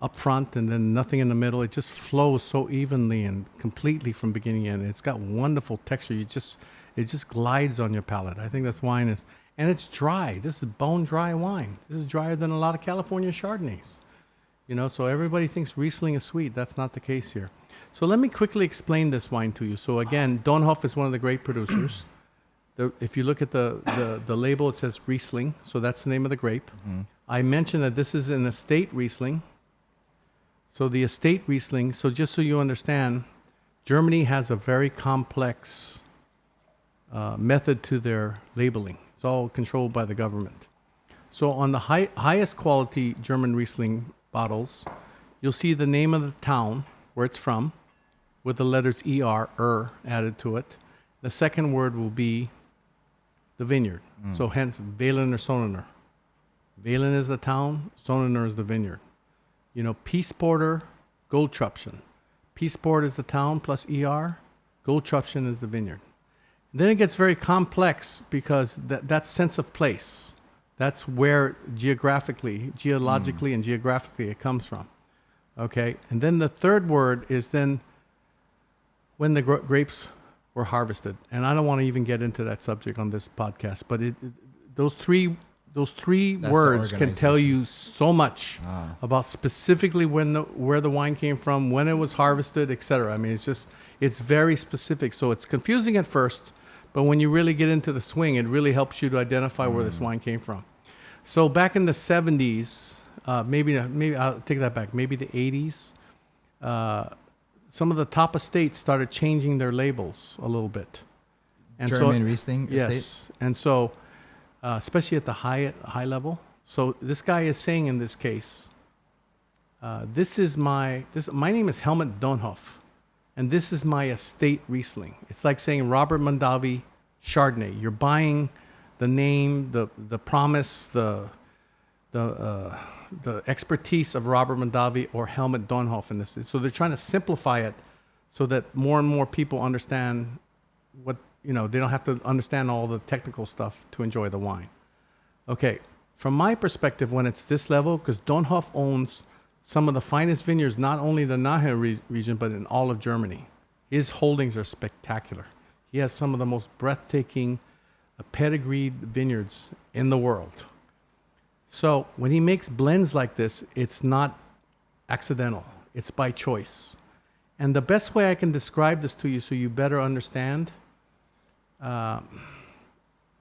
up front and then nothing in the middle. It just flows so evenly and completely from beginning to end. It's got wonderful texture. It just glides on your palate. I think that's wine is, and it's dry. This is bone dry wine. This is drier than a lot of California Chardonnays. You know, so everybody thinks Riesling is sweet. That's not the case here. So let me quickly explain this wine to you. So again, Donnhoff is one of the great producers. If you look at the label, it says Riesling. So that's the name of the grape. I mentioned that this is an estate Riesling. So the estate Riesling, so just so you understand, Germany has a very complex method to their labeling. It's all controlled by the government. So on the highest quality German Riesling bottles, you'll see the name of the town where it's from with the letters er added to it. The second word will be the vineyard. So hence Wählen or Sonnenner. Wählen is the town, Sonnenner is the vineyard. You know, Piesporter, Goldtrupchen. Piesporter is the town plus Goldtrupchen is the vineyard. Then it gets very complex because that sense of place, that's where geologically and geographically it comes from. Okay, and then the third word is then when the grapes were harvested. And I don't want to even get into that subject on this podcast, but those three That's words the can tell organization. you so much about specifically where the wine came from, when it was harvested, etc. I mean, it's very specific. So it's confusing at first, but when you really get into the swing, it really helps you to identify where this wine came from. So back in the 70s, maybe I'll take that back. Maybe the 80s, some of the top estates started changing their labels a little bit. And German Riesling estate? Yes, and so especially at the high level. So this guy is saying in this case, my name is Helmut Donnhoff, and this is my estate Riesling. It's like saying Robert Mondavi Chardonnay. You're buying the name, the promise, the expertise of Robert Mondavi or Helmut Donnhoff in this. So they're trying to simplify it so that more and more people understand what, they don't have to understand all the technical stuff to enjoy the wine. Okay, from my perspective, when it's this level, because Donnhoff owns some of the finest vineyards, not only the Nahe region, but in all of Germany. His holdings are spectacular. He has some of the most breathtaking pedigreed vineyards in the world. So when he makes blends like this, it's not accidental. It's by choice. And the best way I can describe this to you so you better understand,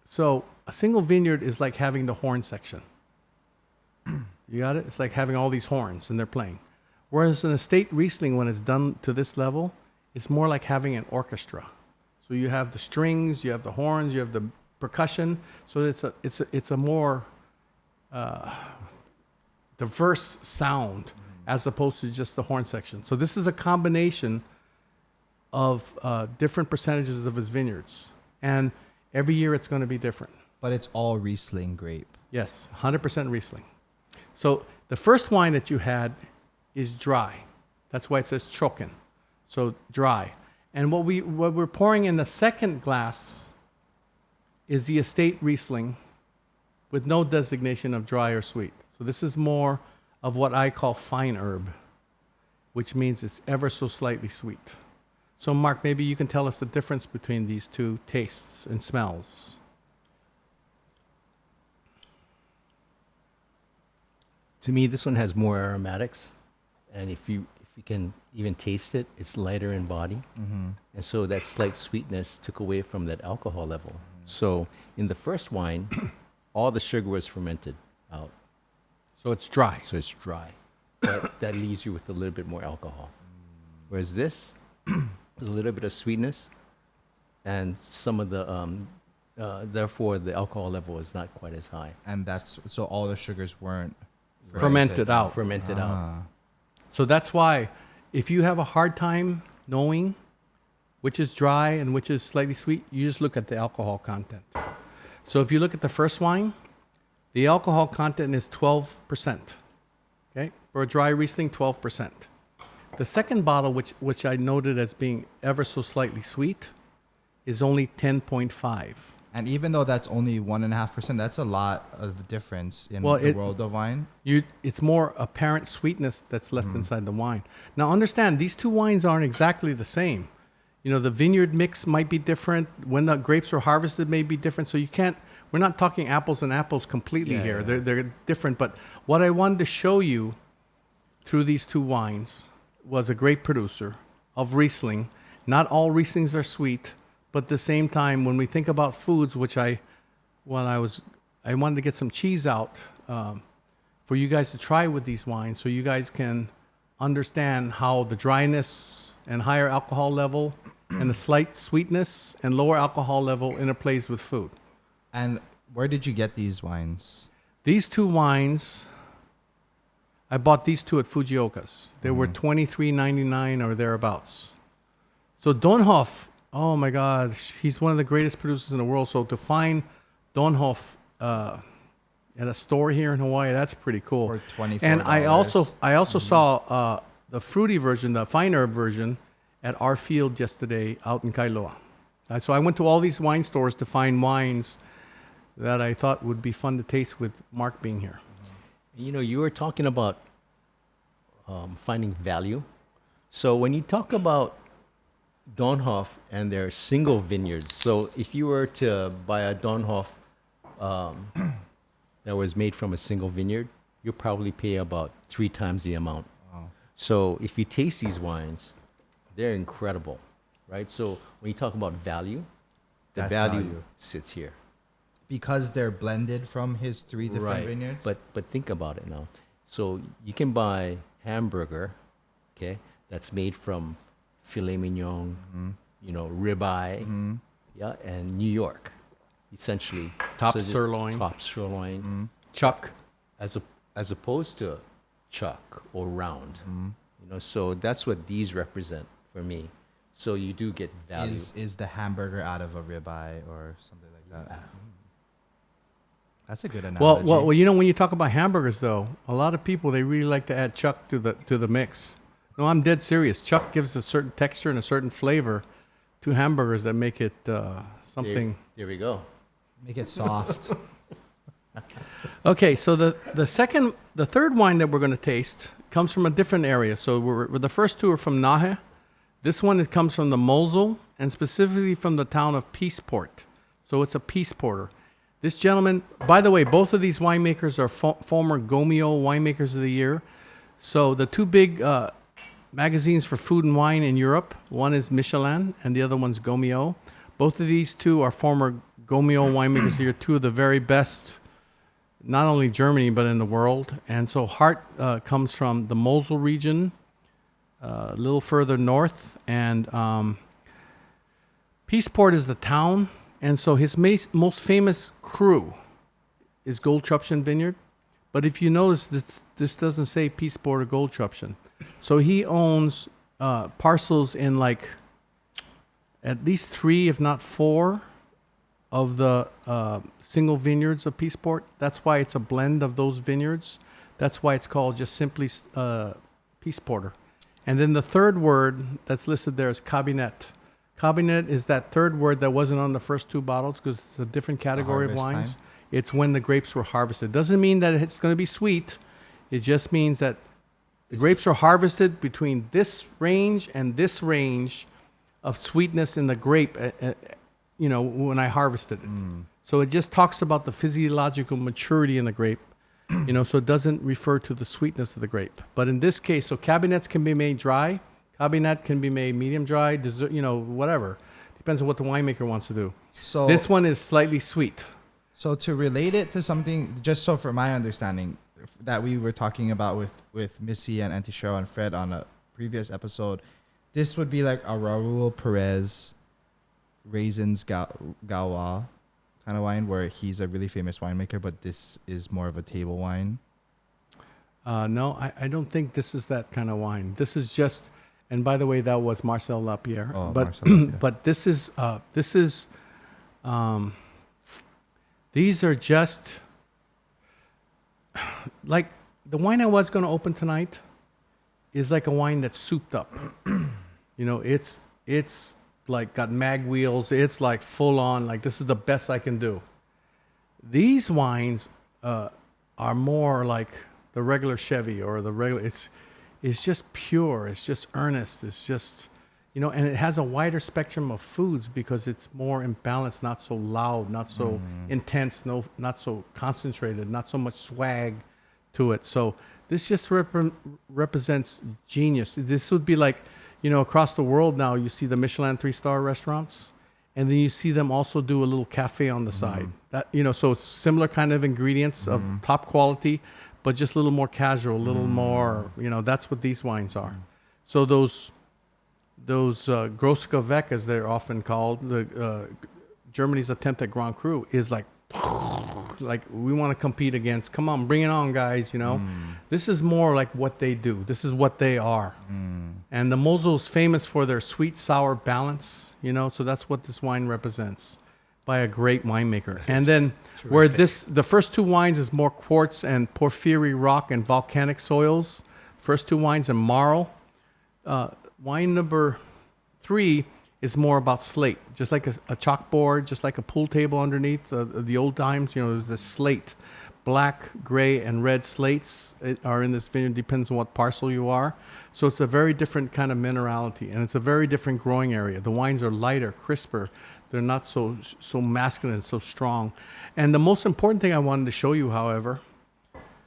so a single vineyard is like having the horn section. You got it? It's like having all these horns and they're playing. Whereas an estate Riesling, when it's done to this level, it's more like having an orchestra. So you have the strings, you have the horns, you have the percussion. So it's a more diverse sound as opposed to just the horn section. So this is a combination of different percentages of his vineyards. And every year it's going to be different. But it's all Riesling grape. Yes, 100% Riesling. So the first wine that you had is dry. That's why it says Trocken. So dry. And what we're pouring in the second glass is the estate Riesling with no designation of dry or sweet. So this is more of what I call fine herb, which means it's ever so slightly sweet. So, Mark, maybe you can tell us the difference between these two tastes and smells. To me, this one has more aromatics, and if you can even taste it, it's lighter in body, and so that slight sweetness took away from that alcohol level. So in the first wine, all the sugar was fermented out, So it's dry. so it's dry. That leaves you with a little bit more alcohol. Whereas this, there's a little bit of sweetness, and some of the therefore the alcohol level is not quite as high. And that's so all the sugars weren't Fermented out. Fermented out. So that's why if you have a hard time knowing which is dry and which is slightly sweet, you just look at the alcohol content. So if you look at the first wine, the alcohol content is 12%. Okay? For a dry Riesling, 12%. The second bottle, which I noted as being ever so slightly sweet, is only 10.5. And even though that's only 1.5%, that's a lot of difference in Well, the it- world of wine. It's more apparent sweetness that's left inside the wine. Now, understand, these two wines aren't exactly the same. You know, the vineyard mix might be different. When the grapes were harvested may be different. So you can't, we're not talking apples and apples completely here. Yeah. They're different. But what I wanted to show you through these two wines was a great producer of Riesling. Not all Rieslings are sweet, but at the same time, when we think about foods, which I wanted to get some cheese out for you guys to try with these wines, so you guys can understand how the dryness and higher alcohol level and the slight sweetness and lower alcohol level interplays with food. And where did you get these wines? These two wines, I bought these two at Fujioka's. They were $23.99 or thereabouts. So Donnhoff, oh my God, he's one of the greatest producers in the world. So to find Donnhoff at a store here in Hawaii, that's pretty cool. For $24. And I also saw the fruity version, the finer version, at our field yesterday out in Kailua. So I went to all these wine stores to find wines that I thought would be fun to taste with Mark being here. You know, you were talking about finding value. So when you talk about Donnhoff and their single vineyards, so if you were to buy a Donnhoff that was made from a single vineyard, you'll probably pay about 3 times the amount. Wow. So if you taste these wines, they're incredible, right? So when you talk about value, the That's value value. sits here. Because they're blended from his 3 different vineyards? But think about it now. So you can buy hamburger, okay, that's made from filet mignon, ribeye, yeah, and New York, essentially. Top just sirloin. Top sirloin, Chuck. as opposed to chuck or round. So that's what these represent for me. So you do get value. Is the hamburger out of a ribeye or something like that? That's a good analogy. Well, you know, when you talk about hamburgers, though, a lot of people, they really like to add chuck to the mix. No, I'm dead serious. Chuck gives a certain texture and a certain flavor to hamburgers that make it something. There we go. Make it soft. Okay, so the third wine that we're going to taste comes from a different area. So the first two are from Nahe. This one, it comes from the Mosel, and specifically from the town of Piesporter. So it's a Piesporter. This gentleman, by the way, both of these winemakers are former Gomio Winemakers of the Year. So the two big magazines for food and wine in Europe, one is Michelin and the other one's Gomio. Both of these two are former Gomio Winemakers of the Year, two of the very best, not only Germany, but in the world. And so Haart comes from the Mosel region, a little further north. And Piesporter is the town. And so his most famous cru is Goldtrupchen Vineyard. But if you notice, this doesn't say Piesporter Goldtrupchen. So he owns parcels in like at least 3, if not 4, of the single vineyards of Piesporter. That's why it's a blend of those vineyards. That's why it's called just simply Piesporter. And then the third word that's listed there is Kabinett. Kabinett is that third word that wasn't on the first 2 bottles because it's a different category of harvest wines. time. It's when the grapes were harvested. Doesn't mean that it's going to be sweet. It just means that the grapes are harvested between this range and this range of sweetness in the grape, when I harvested it. So it just talks about the physiological maturity in the grape, so it doesn't refer to the sweetness of the grape. But in this case, so Kabinets can be made dry, Kabinett can be made medium dry, dessert, whatever. Depends on what the winemaker wants to do. So This one is slightly sweet. So to relate it to something, just so for my understanding, that we were talking about with Missy and Auntie Cheryl and Fred on a previous episode, this would be like a Raul Perez Raisins Gawa kind of wine, where he's a really famous winemaker, but this is more of a table wine. No, I don't think this is that kind of wine. This is just, and by the way, that was Marcel Lapierre. Oh, but Marcel Lapierre. but this is these are just like the wine I was going to open tonight is like a wine that's souped up. It's like got mag wheels. It's like full on, like this is the best I can do. These wines are more like the regular Chevy or the regular, it's just pure. It's just earnest. It's just, and it has a wider spectrum of foods because it's more imbalanced, not so loud, not so intense, not so concentrated, not so much swag to it. So this just represents genius. This would be like, across the world now, you see the Michelin 3-star restaurants, and then you see them also do a little cafe on the side. That, so it's similar kind of ingredients of top quality, but just a little more casual, a little more, that's what these wines are. So those Grosse Gewächs, as they're often called, the Germany's attempt at Grand Cru is like we want to compete against. Come on, bring it on, guys. This is more like what they do. This is what they are. And the Mosel is famous for their sweet sour balance. So that's what this wine represents by a great winemaker. And then where the first two wines is more quartz and porphyry rock and volcanic soils. First two wines and marl. Wine number 3 is more about slate, just like a chalkboard, just like a pool table underneath the old times. There's the slate, black, gray, and red slates are in this vineyard. Depends on what parcel you are. So it's a very different kind of minerality, and it's a very different growing area. The wines are lighter, crisper. They're not so masculine, so strong. And the most important thing I wanted to show you, however,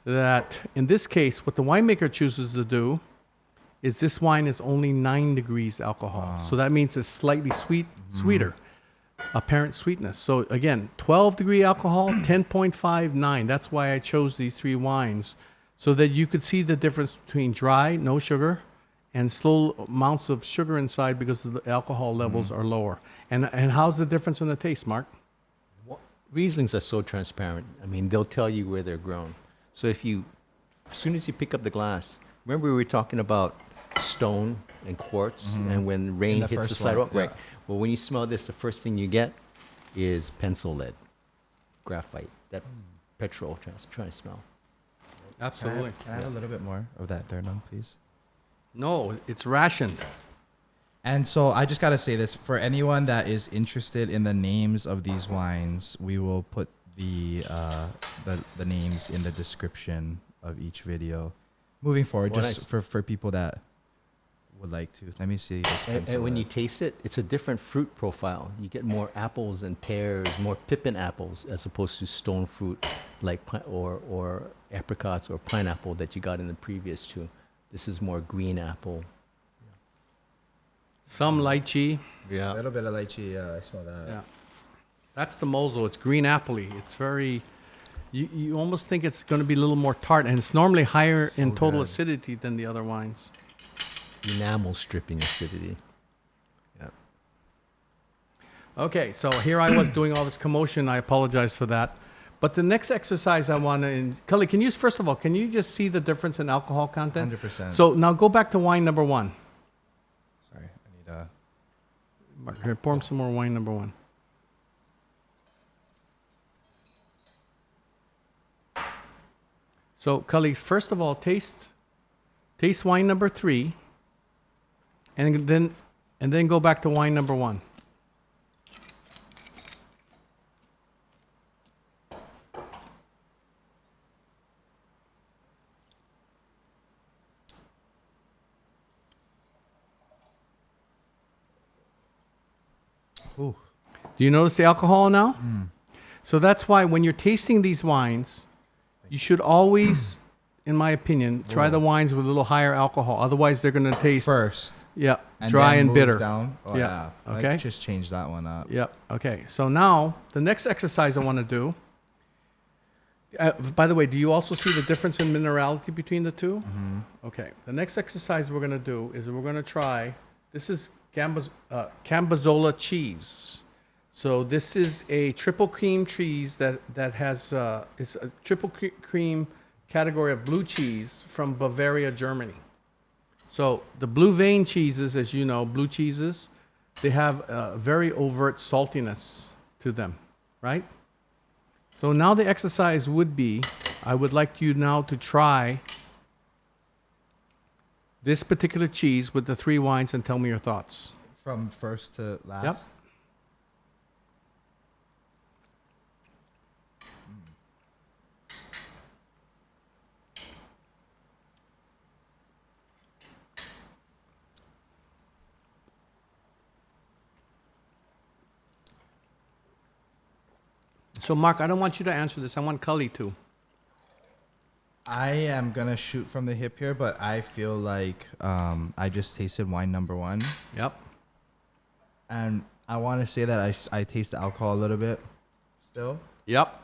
that in this case, what the winemaker chooses to do is this wine is only 9 degrees alcohol. So that means it's slightly sweeter, apparent sweetness. So again, 12-degree alcohol, 10.59. That's why I chose these 3 wines, so that you could see the difference between dry, no sugar, and slow amounts of sugar inside because the alcohol levels are lower. And how's the difference in the taste, Mark? Rieslings are so transparent. I mean, they'll tell you where they're grown. So as soon as you pick up the glass, remember we were talking about stone and quartz, and when rain hits the sidewalk, right? Well, when you smell this, the first thing you get is pencil lead, graphite, that petrol trying to smell. Absolutely. Can I have a little bit more of that there, no, please? No, it's rationed. And so I just got to say this, for anyone that is interested in the names of these wines, we will put the names in the description of each video. Moving forward, Well, just for people that would like to. Let me see. This And when you taste it, it's a different fruit profile. You get more apples and pears, more pippin apples, as opposed to stone fruit like or apricots or pineapple that you got in the previous 2. This is more green apple. Some lychee. a little bit of lychee. Yeah, I smell that. Yeah. That's the Mosel. It's green appley. It's very... You almost think it's going to be a little more tart, and it's normally higher in total acidity than the other wines. Enamel stripping acidity. Yeah. Okay, so here I was doing all this commotion. I apologize for that. But the next exercise I want to... Kelly, first of all, can you just see the difference in alcohol content? 100%. So now go back to wine number 1. Sorry, I need Mark, here, pour him some more wine number 1. So, Cully, first of all, taste wine number 3, and then go back to wine number 1. Ooh. Do you notice the alcohol now? So that's why when you're tasting these wines, you should always, in my opinion, try the wines with a little higher alcohol. Otherwise, they're going to taste First. dry then and move bitter. Down. Oh, Yeah. yeah. Okay. Let's just change that one up. Yep. Okay. So now the next exercise I want to do. By the way, do you also see the difference in minerality between the two? Okay. The next exercise we're going to do is we're going to try. This is Cambozola cheese. So this is a triple cream cheese that has it's a triple cream category of blue cheese from Bavaria, Germany. So the blue vein cheeses, as you know, blue cheeses, they have a very overt saltiness to them, right? So now the exercise would be, I would like you now to try this particular cheese with the 3 wines and tell me your thoughts. From first to last. Yep. So, Mark, I don't want you to answer this. I want Cully to. I am going to shoot from the hip here, but I feel like I just tasted wine number 1. Yep. And I want to say that I taste the alcohol a little bit still. Yep.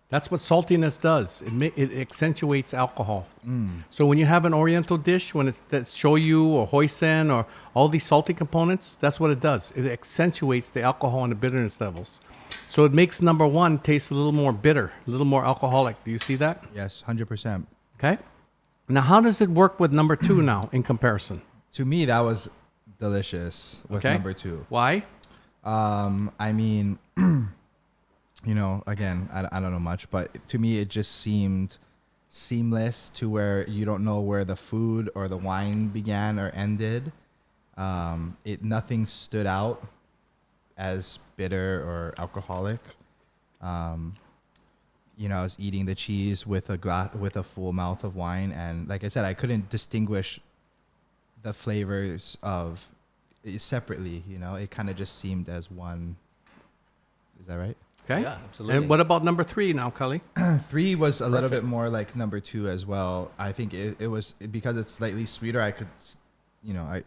That's what saltiness does. It accentuates alcohol. So when you have an Oriental dish, when that's shoyu or hoisin or all these salty components, that's what it does. It accentuates the alcohol and the bitterness levels. So it makes number 1 taste a little more bitter, a little more alcoholic. Do you see that? Yes, 100%. Okay. Now, how does it work with number 2 now in comparison? To me, that was delicious with Okay. number 2. Why? I mean, you know, again, I don't know much, but to me, it just seemed seamless to where you don't know where the food or the wine began or ended. Nothing stood out as bitter or alcoholic. You know, I was eating the cheese with a full mouth of wine, and like I said, I couldn't distinguish the flavors of separately. You know, it kind of just seemed as one. Is that right? Okay. Yeah, absolutely. And what about number 3 now, Cully? 3 was a little bit more like number 2 as well. I think it was because it's slightly sweeter. I could, you know,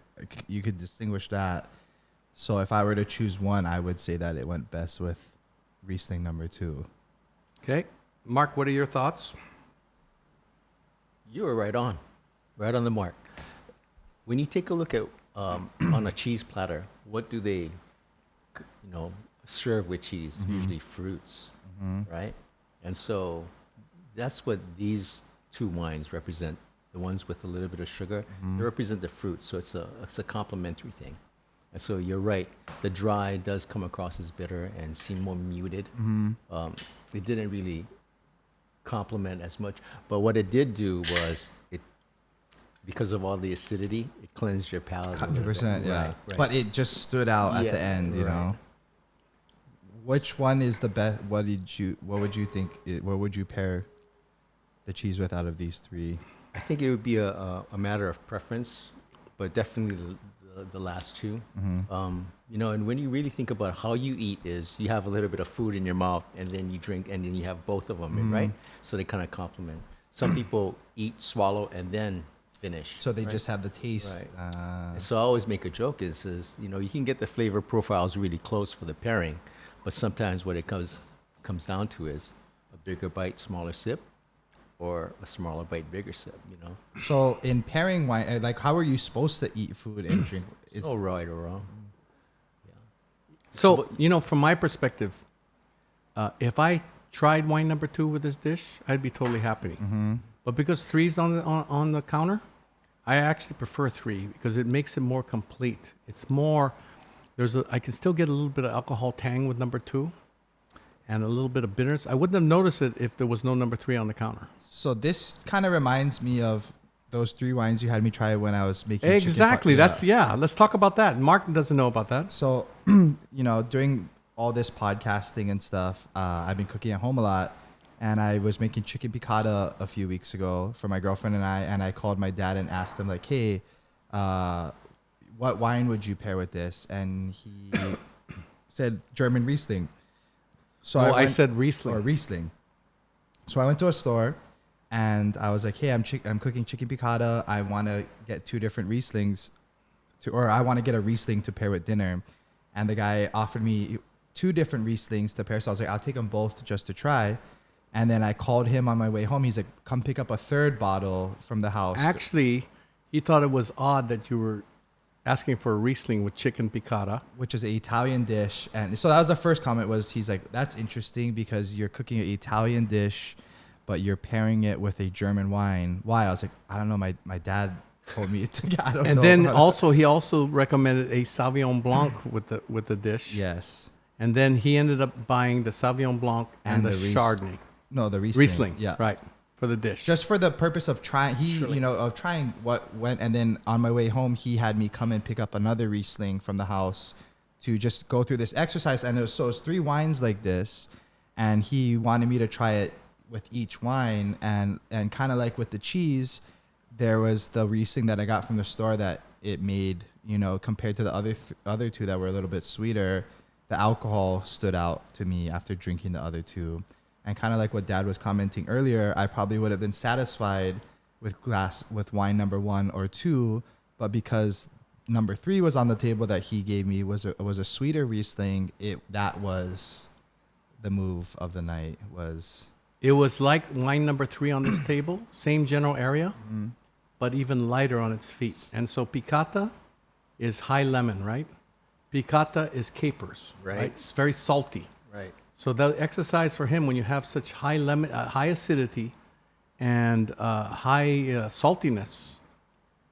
you could distinguish that. So if I were to choose one, I would say that it went best with Riesling number 2. Okay. Mark, what are your thoughts? You were right on the mark. When you take a look at on a cheese platter, what do they, serve with cheese? Usually fruits, right? And so that's what these 2 wines represent. The ones with a little bit of sugar, they represent the fruit. So it's a complementary thing. And so you're right. The dry does come across as bitter and seem more muted. It didn't really complement as much. But what it did do was because of all the acidity, it cleansed your palate. 100%, yeah. Right. But it just stood out at the end, you know. Which one is the best? What would you think? What would you pair the cheese with out of these 3? I think it would be a matter of preference, but definitely the last 2. And when you really think about how you eat is you have a little bit of food in your mouth and then you drink and then you have both of them, right? So they kind of complement. Some people eat, swallow, and then finish. So they just have the taste. Right. So I always make a joke is you can get the flavor profiles really close for the pairing, but sometimes what it comes down to is a bigger bite, smaller sip, or a smaller bite, bigger sip, So in pairing wine, like how are you supposed to eat food and drink? It's no right or wrong. So, from my perspective, if I tried wine number 2 with this dish, I'd be totally happy. But because 3's on the counter, I actually prefer 3 because it makes it more complete. It's more, I can still get a little bit of alcohol tang with number 2 and a little bit of bitterness. I wouldn't have noticed it if there was no number 3 on the counter. So this kind of reminds me of those 3 wines you had me try when I was making Exactly. Let's talk about that. Mark doesn't know about that. So, during all this podcasting and stuff, I've been cooking at home a lot, and I was making chicken piccata a few weeks ago for my girlfriend and I called my dad and asked him like, hey, what wine would you pair with this? And said German Riesling. So I went- said Riesling. or Riesling. So I went to a store and I was like, hey, I'm cooking chicken piccata. I want to get 2 different Rieslings or I want to get a Riesling to pair with dinner. And the guy offered me 2 different Rieslings to pair. So I was like, I'll take them both just to try. And then I called him on my way home. He's like, come pick up a 3rd bottle from the house. Actually, he thought it was odd that you were asking for a Riesling with chicken piccata. Which is an Italian dish. And so that was the first comment was he's like, that's interesting because you're cooking an Italian dish, but you're pairing it with a German wine. Why? I was like, I don't know. My dad told me to, I don't know. And then also, he also recommended a Sauvignon Blanc with the dish. Yes. And then he ended up buying the Sauvignon Blanc and the Ries- Chardonnay. No, the Riesling. Riesling. Yeah. Right. For the dish. Just for the purpose of trying, of trying what went. And then on my way home, he had me come and pick up another Riesling from the house to just go through this exercise. And it was 3 wines like this. And he wanted me to try it with each wine. And kind of like with the cheese, there was the Riesling that I got from the store that it made, compared to the other 2 that were a little bit sweeter, the alcohol stood out to me after drinking the other 2. And kind of like what Dad was commenting earlier, I probably would have been satisfied with wine number 1 or 2, but because number 3 was on the table that he gave me was a sweeter Riesling, that was the move of the night. It was like wine number 3 on this table, same general area, but even lighter on its feet. And so piccata is high lemon, right? Piccata is capers, right? It's very salty. Right. So the exercise for him, when you have such high lemon, high acidity, and high saltiness,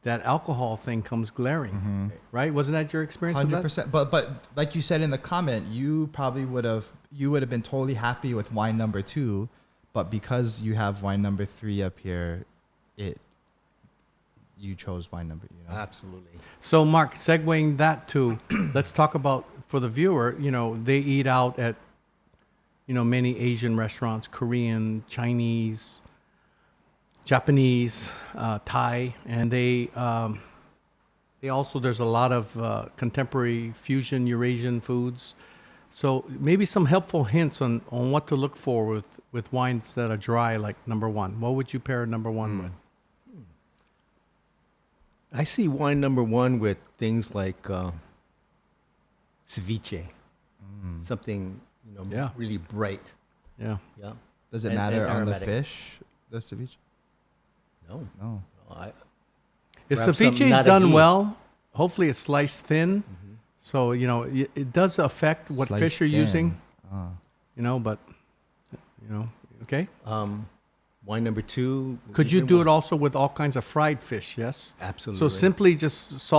that alcohol thing comes glaring, right? Wasn't that your experience with that? 100%. But like you said in the comment, you probably would have been totally happy with wine number 2, but because you have wine number 3 up here, you chose wine number. Absolutely. So Mark, segueing that to, let's talk about for the viewer. They eat out at many Asian restaurants, Korean, Chinese, Japanese, Thai, and they also, there's a lot of contemporary fusion Eurasian foods. So maybe some helpful hints on what to look for with wines that are dry, like number 1. What would you pair number 1 with? I see wine number 1 with things like ceviche, something Yeah. really bright. Yeah. Yeah. Does it And matter on the aromatic. fish, the ceviche? No. No. If Perhaps ceviche some is done nata-ghee. well, hopefully it's sliced thin. So, it does affect what Sliced fish you're using, thin. but, okay. Wine number 2. Could you do it also with all kinds of fried fish? Yes. Absolutely. So simply just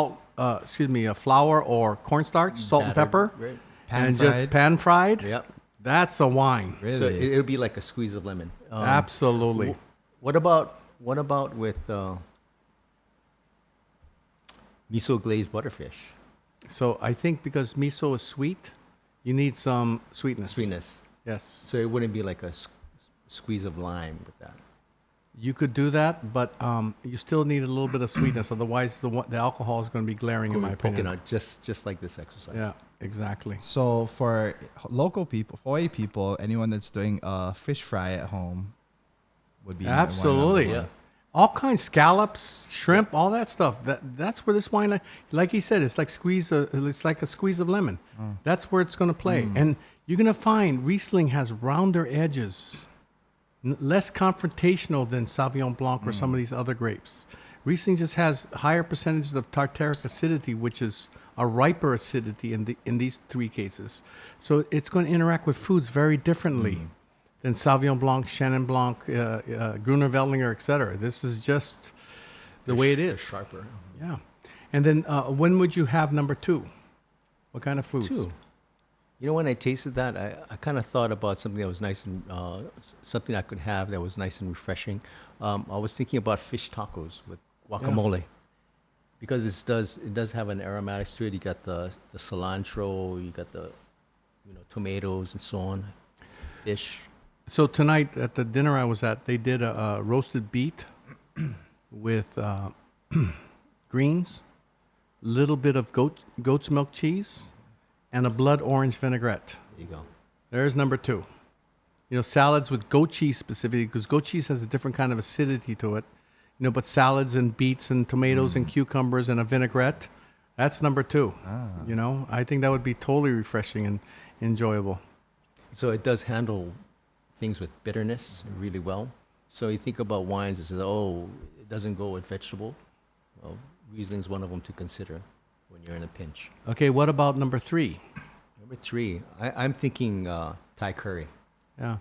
flour or cornstarch, salt and Battered, pepper, right. and Pan-fried? just pan fried. Yep. That's a wine. Really? So it'll be like a squeeze of lemon. Absolutely. What about with miso glazed butterfish? So I think because miso is sweet, you need some sweetness. Sweetness. Yes. So it wouldn't be like a squeeze of lime with that. You could do that, but you still need a little bit of sweetness. Otherwise, the alcohol is going to be glaring, in my Poking opinion. out just like this exercise. Yeah, exactly. So for local people, Hawaii people, anyone that's doing a fish fry at home would be Absolutely. Yeah. All kinds, scallops, shrimp, all that stuff. That's where this wine, like he said, it's like a squeeze of lemon. That's where it's going to play. And you're going to find Riesling has rounder edges, less confrontational than Sauvignon Blanc or some of these other grapes. Riesling just has higher percentages of tartaric acidity, which is a riper acidity in these 3 cases. So it's going to interact with foods very differently than Sauvignon Blanc, Chenin Blanc, Gruner Veltliner, etc. This is just the way it is. Sharper. Yeah. And then when would you have number 2? What kind of foods? 2. When I tasted that, I kind of thought about something that was nice and something I could have that was nice and refreshing. I was thinking about fish tacos with guacamole, because it does have an aromatics to it. You got the cilantro, you got the tomatoes and so on. Fish. So tonight at the dinner I was at, they did a roasted beet with greens, little bit of goat's milk cheese, and a blood orange vinaigrette. There you go. There's number 2. You know, salads with goat cheese specifically, because goat cheese has a different kind of acidity to it. You know, but salads and beets and tomatoes and cucumbers and a vinaigrette, that's number 2. You know, I think that would be totally refreshing and enjoyable. So it does handle things with bitterness really well. So you think about wines and says, oh, it doesn't go with vegetable. Well, Riesling's one of them to consider when you're in a pinch. Okay, what about number 3? Number 3, I'm thinking Thai curry. Yeah,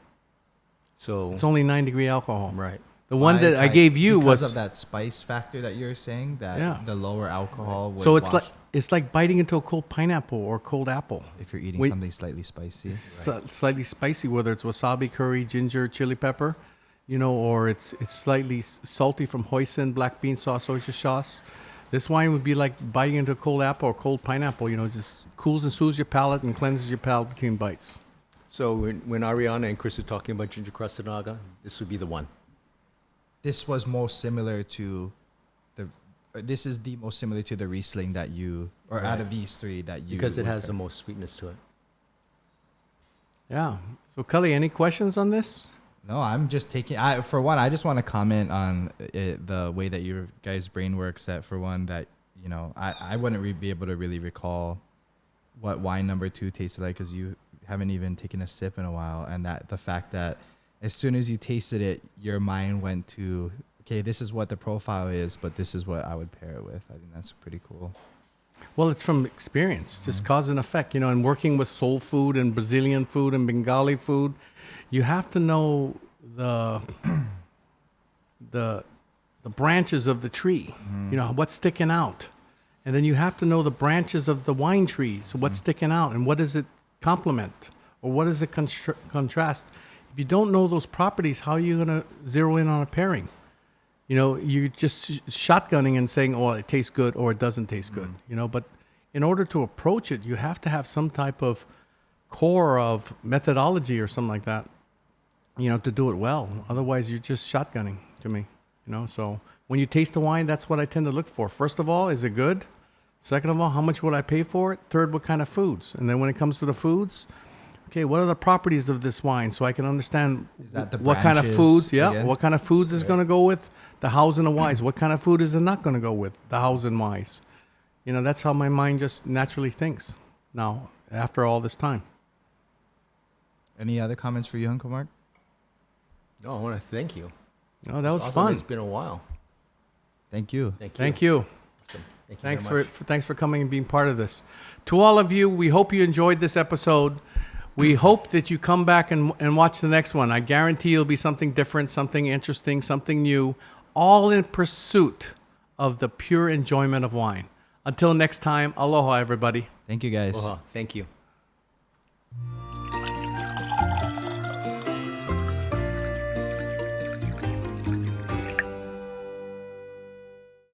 So it's only 9-degree alcohol. right. The one Why that I Thai- gave you because was of that spice factor that you're saying, that Yeah. the lower alcohol would so it's wash like biting into a cold pineapple or cold apple. if you're eating Wait. something slightly spicy. Slightly spicy, whether it's wasabi, curry, ginger, chili pepper, you know, or it's slightly salty from hoisin, black bean sauce, oyster sauce. This wine would be like biting into a cold apple or cold pineapple, you know, just cools and soothes your palate and cleanses your palate between bites. So when Ariana and Chris are talking about ginger crusted naga, this would be the one. This was most similar to this is the most similar to the Riesling that you, or out of these 3 that you. Because it would has pick. the most sweetness to it. Yeah. So, Kelly, any questions on this? No, I'm just taking. For one, I just want to comment on the way that your guys' brain works. That for one, that you know, I wouldn't be able to really recall what wine number 2 tasted like because you haven't even taken a sip in a while, and that the fact that as soon as you tasted it, your mind went to, okay, this is what the profile is, but this is what I would pair it with. I think that's pretty cool. Well, it's from experience, just cause and effect, you know, and working with soul food and Brazilian food and Bengali food, you have to know the branches of the tree, you know, what's sticking out. And then you have to know the branches of the wine trees, what's sticking out and what does it complement or what does it contrast. If you don't know those properties, how are you going to zero in on a pairing? You know, you're just shotgunning and saying, oh, it tastes good or it doesn't taste good, you know, but in order to approach it, you have to have some type of core of methodology or something like that, you know, to do it well. Otherwise, you're just shotgunning to me, you know. So when you taste the wine, that's what I tend to look for. First of all, is it good? Second of all, how much would I pay for it? Third, what kind of foods? And then when it comes to the foods, okay, what are the properties of this wine so I can understand Is that the what kind of branches foods, again? what kind of foods is going to go with the hows and the whys. What kind of food is it not going to go with the hows and whys? You know, that's how my mind just naturally thinks now after all this time. Any other comments for you, Uncle Mark? No, I want to thank you. Oh, that was Awesome. fun. It's been a while. Thank you. Thank you. Thank you. Awesome. Thank you Thanks very for much. thanks for coming and being part of this. To all of you, we hope you enjoyed this episode. We hope that you come back and watch the next one. I guarantee it'll be something different, something interesting, something new, all in pursuit of the pure enjoyment of wine. Until next time, aloha, everybody. Thank you, guys. Aloha. Thank you.